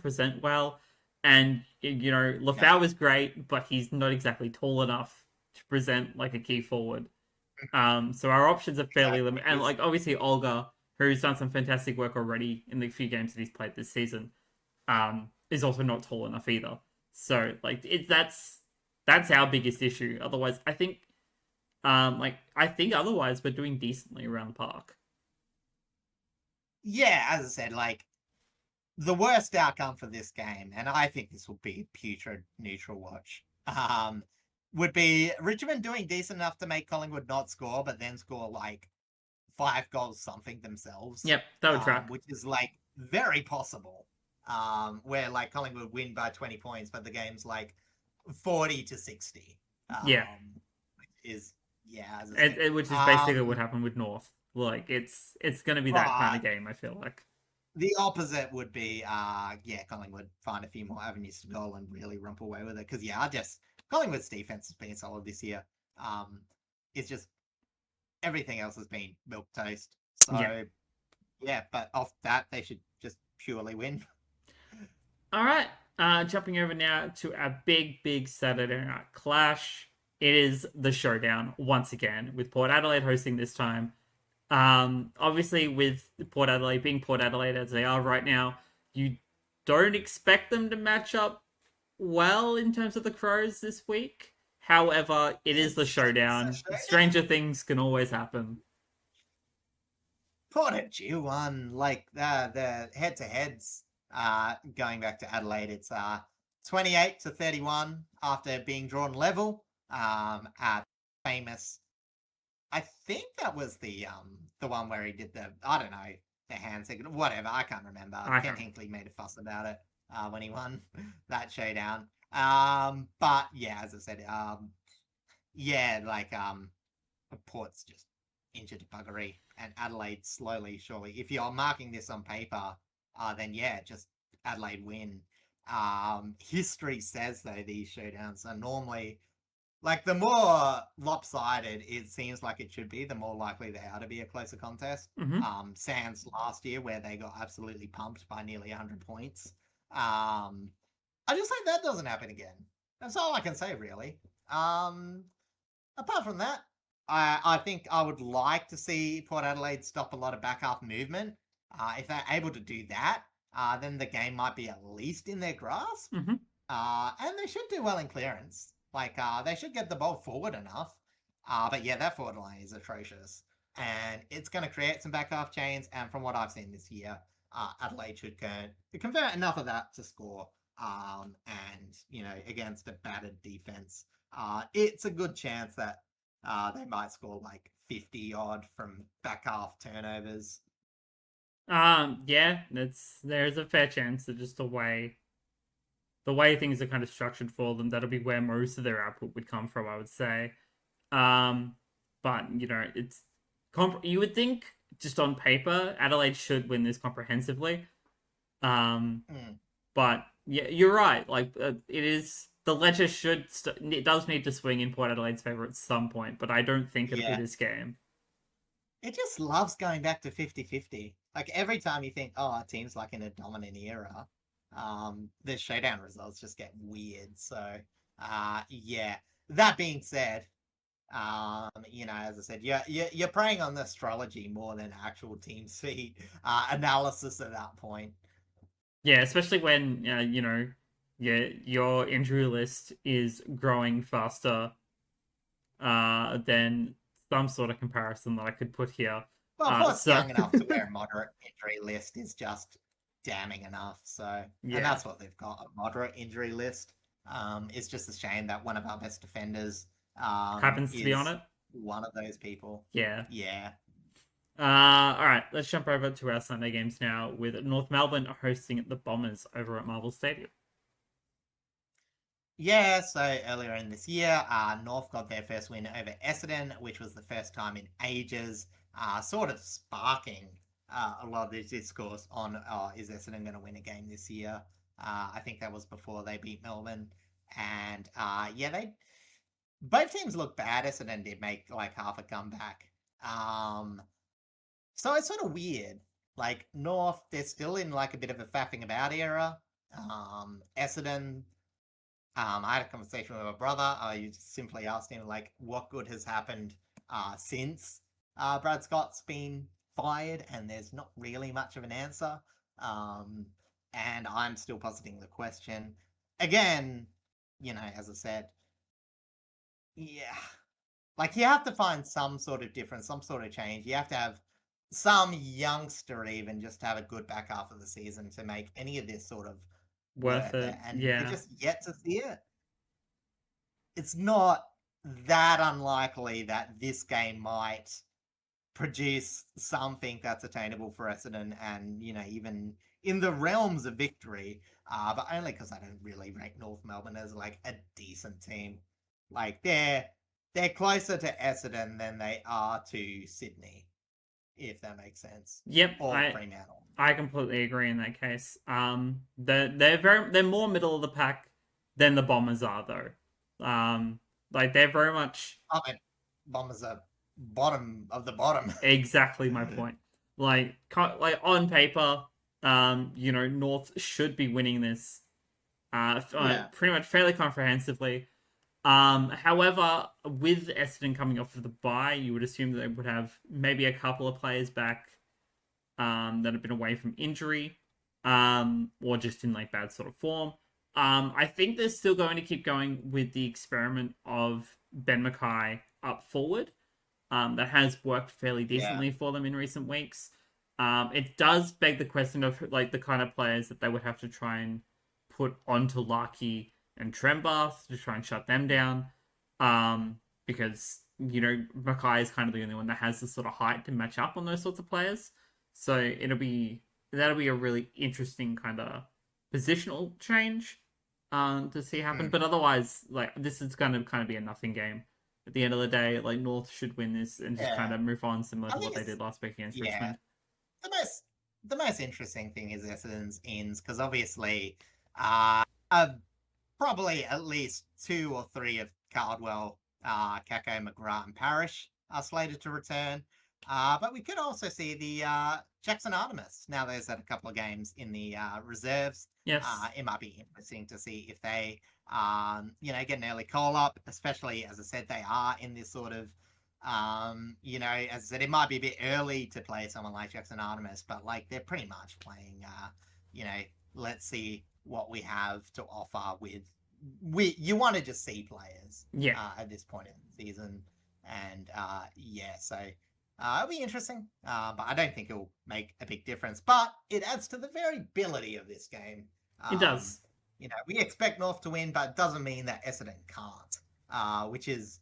present well, and Lafau is great, but he's not exactly tall enough to present like a key forward. So our options are fairly limited, and obviously Olga, who's done some fantastic work already in the few games that he's played this season, is also not tall enough either. So that's our biggest issue. Otherwise, I think otherwise we're doing decently around the park. Yeah, as I said, the worst outcome for this game, and I think this will be a putrid neutral watch, would be Richmond doing decent enough to make Collingwood not score, but then score like 5 goals something themselves, Yep, that would track. which is like very possible. Where like Collingwood win by 20 points, but the game's like 40-60. Yeah. Which is, yeah, as I said. Which is basically what happened with North. Like it's going to be that kind of game, I feel like. The opposite would be, Collingwood find a few more avenues to goal and really rump away with it. Because, Collingwood's defense has been solid this year. It's just everything else has been milk toast. So, but off that, they should just purely win. All right. Jumping over now to a big Saturday night clash. It is the showdown once again, with Port Adelaide hosting this time. Obviously, with Port Adelaide being Port Adelaide as they are right now, you don't expect them to match up well in terms of the Crows this week. However, it is the showdown. Stranger things can always happen. Port at G1, like the head-to-heads, going back to Adelaide, it's 28-31 after being drawn level at famous. I think that was the one where he did the hand signal, whatever, I can't remember. Ken Hinkley made a fuss about it when he won that showdown. But yeah, as I said, Port's just injured buggery, and Adelaide slowly, surely. If you're marking this on paper, then just Adelaide win. History says though these showdowns are normally, like, the more lopsided it seems like it should be, the more likely they are to be a closer contest. Sans last year, where they got absolutely pumped by nearly 100 points. I just hope that doesn't happen again. That's all I can say, really. Apart from that, I think I would like to see Port Adelaide stop a lot of back half movement. If they're able to do that, then the game might be at least in their grasp. And they should do well in clearance. Like, they should get the ball forward enough. But yeah, that forward line is atrocious. And it's going to create some back half chains. And from what I've seen this year, Adelaide should convert enough of that to score. And, against a battered defense, it's a good chance that they might score like 50 odd from back half turnovers. There's a fair chance that just the way things are kind of structured for them, that'll be where most of their output would come from, I would say. But it's you would think just on paper Adelaide should win this comprehensively. But yeah, you're right. Like it is. The ledger it does need to swing in Port Adelaide's favour at some point, but I don't think it'll be this game. It just loves going back to 50-50. Like, every time you think, oh, our team's like in a dominant era, the showdown results just get weird. So, that being said, as I said, you're preying on the astrology more than actual team speed analysis at that point. Yeah, especially when, your injury list is growing faster than some sort of comparison that I could put here. Well, Port's young enough to wear a moderate injury list is just damning enough. So, and that's what they've got, a moderate injury list. It's just a shame that one of our best defenders happens to be on it. One of those people. Yeah. All right, let's jump over to our Sunday games now, with North Melbourne hosting the Bombers over at Marvel Stadium. Yeah, so earlier in this year, North got their first win over Essendon, which was the first time in ages, sort of sparking a lot of this discourse on, is Essendon going to win a game this year? I think that was before they beat Melbourne. And both teams look bad. Essendon did make like half a comeback. So it's sort of weird. Like, North, they're still in like a bit of a faffing about era. Essendon, I had a conversation with my brother. I simply asked him, like, what good has happened since Brad Scott's been fired, and there's not really much of an answer. And I'm still positing the question. Again, as I said, like, you have to find some sort of difference, some sort of change. You have to have some youngster even just to have a good back half of the season to make any of this sort of Worth worth it. it. And we're Yeah. just yet to see it. It's not that unlikely that this game might produce something that's attainable for Essendon and, even in the realms of victory, but only because I don't really rank North Melbourne as like a decent team. Like they're closer to Essendon than they are to Sydney, if that makes sense. Yep. Or Fremantle. I completely agree in that case. They're more middle of the pack than the Bombers are though. Like they're very much I mean, Bombers are bottom of the bottom. exactly my point. Like on paper, North should be winning this. Yeah. Pretty much fairly comprehensively. However, with Essendon coming off of the bye, you would assume that they would have maybe a couple of players back that have been away from injury, or just in like bad sort of form. I think they're still going to keep going with the experiment of Ben Mackay up forward. That has worked fairly Yeah. decently for them in recent weeks. It does beg the question of like the kind of players that they would have to try and put onto Larkey and Trembath to try and shut them down. Because Mackay is kind of the only one that has the sort of height to match up on those sorts of players. So that'll be a really interesting kind of positional change to see happen. Mm. But otherwise, like this is going to kind of be a nothing game at the end of the day. Like North should win this and just kind Yeah. of move on, similar I to what think they it's did last week against yeah. Richmond. The most interesting thing is Essendon's ins because obviously, uh, uh, probably at least two or three of Cardwell, Kako, McGrath, and Parrish are slated to return. But we could also see the Jackson Artemis. Now there's had a couple of games in the reserves. Yes. It might be interesting to see if they, get an early call up, especially as I said, they are in this sort of, as I said, it might be a bit early to play someone like Jackson Artemis, but like they're pretty much playing, let's see what we have to offer with you want to just see players Yeah. at this point in the season, and so it'll be interesting, but I don't think it'll make a big difference. But it adds to the variability of this game. It does. We expect North to win, but it doesn't mean that Essendon can't, which is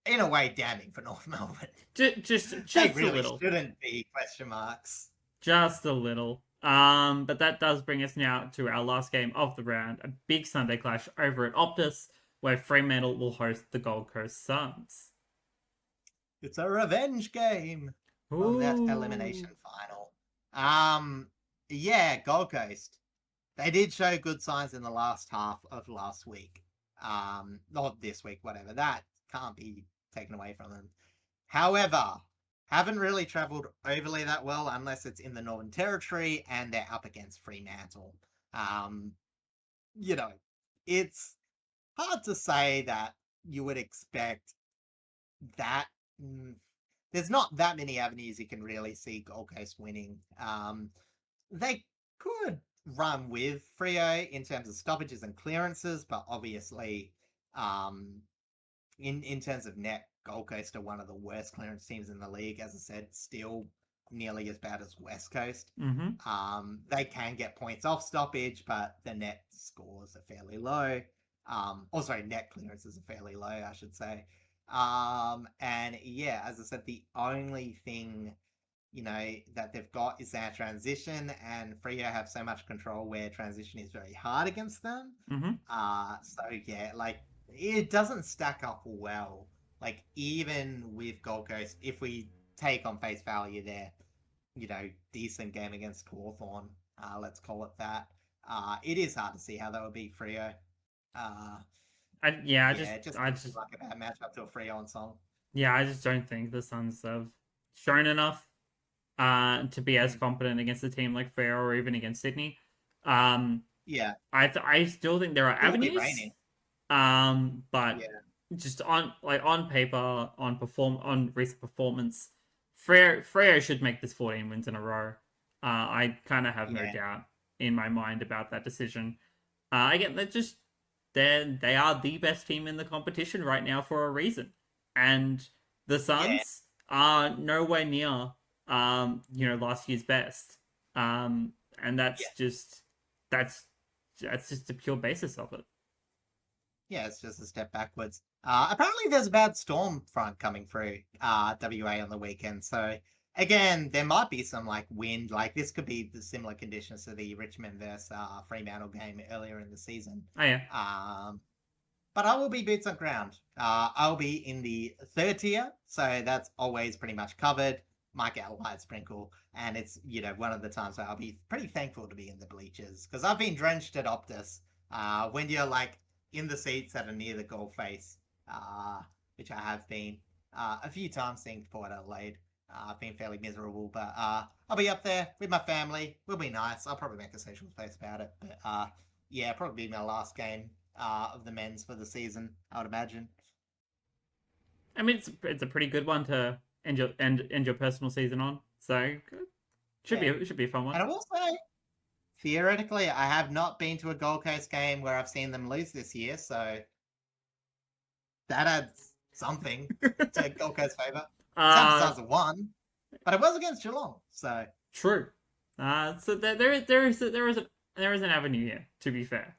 in a way damning for North Melbourne. Just They a really little. shouldn't be question marks. Just a little. But that does bring us now to our last game of the round, a big Sunday clash over at Optus, where Fremantle will host the Gold Coast Suns. It's a revenge game from that elimination Ooh. final. Gold Coast. They did show good signs in the last half of last week. Not this week, whatever. That can't be taken away from them. However, haven't really travelled overly that well unless it's in the Northern Territory and they're up against Fremantle. It's hard to say that you would expect that. There's not that many avenues you can really see Gold Coast winning. They could run with Freo in terms of stoppages and clearances, but obviously, in terms of net, Gold Coast are one of the worst clearance teams in the league. As I said, still nearly as bad as West Coast. They can get points off stoppage, but the net scores are fairly low. Net clearances are fairly low, I should say. As I said, the only thing that they've got is their transition, and Freo have so much control where transition is very hard against them. It doesn't stack up well. Like even with Gold Coast, if we take on face value their, decent game against Hawthorn, let's call it that. It is hard to see how they would beat Freo. It just seems like a bad matchup to a Freo on song. Yeah, I just don't think the Suns have shown enough to be as competent against a team like Freo or even against Sydney. I still think there are avenues. But just on paper, on recent performance, Freo should make this 14 wins in a row. I kind of have no doubt in my mind about that decision. Again, they are the best team in the competition right now for a reason, and the Suns are nowhere near last year's best. And Yeah. that's just the pure basis of it. Yeah, it's just a step backwards. Apparently, there's a bad storm front coming through WA on the weekend. So again, there might be some like wind. Like this could be the similar conditions to the Richmond versus Fremantle game earlier in the season. Oh yeah. But I will be boots on ground. I'll be in the third tier, so that's always pretty much covered. Might get a light sprinkle, and it's one of the times where I'll be pretty thankful to be in the bleachers because I've been drenched at Optus. When you're like in the seats that are near the goal face, which I have been a few times seeing Port Adelaide. I've been fairly miserable, but I'll be up there with my family. We'll be nice. I'll probably make a social space about it, but yeah, probably be my last game of the men's for the season, I would imagine. I mean, it's a pretty good one to end your personal season on. So Yeah. it should be a fun one. And I will say, theoretically, I have not been to a Gold Coast game where I've seen them lose this year, so that adds something to Gold Coast's favour. Sample size of one, but it was against Geelong, so True. So there is an avenue here. To be fair.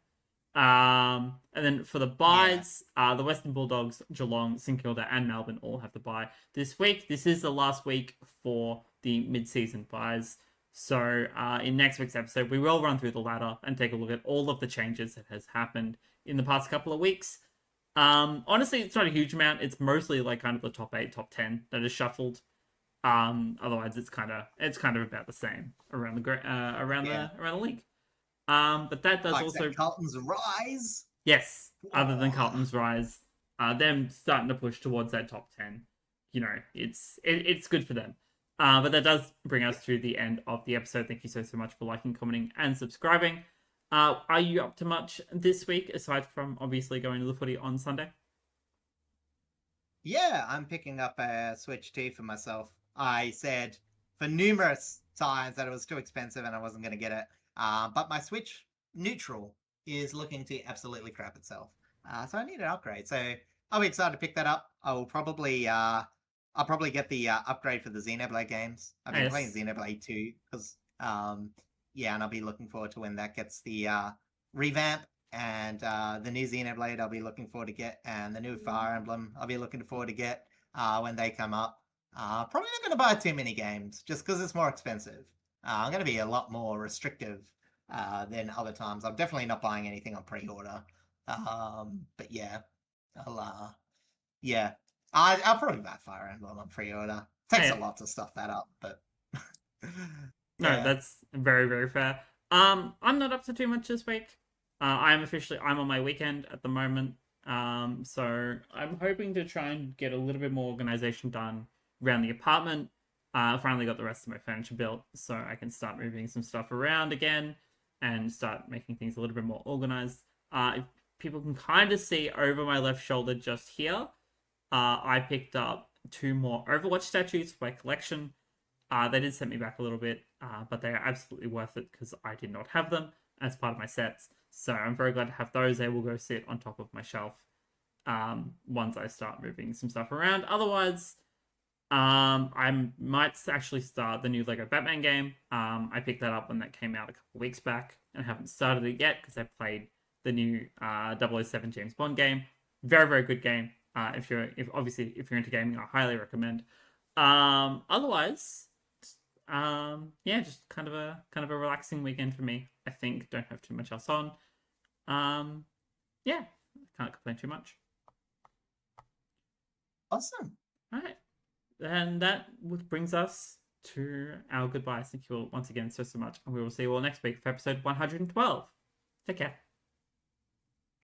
And then for the buys, the Western Bulldogs, Geelong, St Kilda, and Melbourne all have the buy this week. This is the last week for the mid-season buys. So in next week's episode, we will run through the ladder and take a look at all of the changes that has happened in the past couple of weeks. Honestly, it's not a huge amount. It's mostly like kind of the top 8, top 10 that is shuffled. Otherwise, it's kind of about the same around the league. But that does also Carlton's rise. Yes, other than Carlton's rise, them starting to push towards that top 10. It's good for them. But that does bring us to the end of the episode. Thank you so much for liking, commenting, and subscribing. Are you up to much this week aside from obviously going to the footy on Sunday? Yeah, I'm picking up a Switch 2 for myself. I said for numerous times that it was too expensive and I wasn't going to get it. But my Switch neutral is looking to absolutely crap itself. So I need an upgrade. So I'll be excited to pick that up. I'll probably get the upgrade for the Xenoblade games. I've been playing Xenoblade 2 because and I'll be looking forward to when that gets the revamp. And the new Xenoblade I'll be looking forward to get, and the new Fire Emblem I'll be looking forward to get when they come up. Probably not going to buy too many games just because it's more expensive. I'm going to be a lot more restrictive than other times. I'm definitely not buying anything on pre-order. But yeah, I'll probably buy Fire Emblem on pre-order. Takes a lot to stuff that up, but no, that's very, very fair. I'm not up to too much this week. I'm on my weekend at the moment. So I'm hoping to try and get a little bit more organization done around the apartment. I finally got the rest of my furniture built, so I can start moving some stuff around again and start making things a little bit more organized. People can kind of see over my left shoulder just here, I picked up 2 more Overwatch statues for my collection. They did set me back a little bit, but they are absolutely worth it because I did not have them as part of my sets. So I'm very glad to have those. They will go sit on top of my shelf once I start moving some stuff around. Otherwise, I might actually start the new Lego Batman game. I picked that up when that came out a couple of weeks back and I haven't started it yet because I played the new 007 James Bond game. Very, very good game. If you're into gaming, I highly recommend. Otherwise, just kind of a relaxing weekend for me. I think don't have too much else on. Can't complain too much. Awesome. All right. And that brings us to our goodbyes. Thank you all once again so much. And we will see you all next week for episode 112. Take care.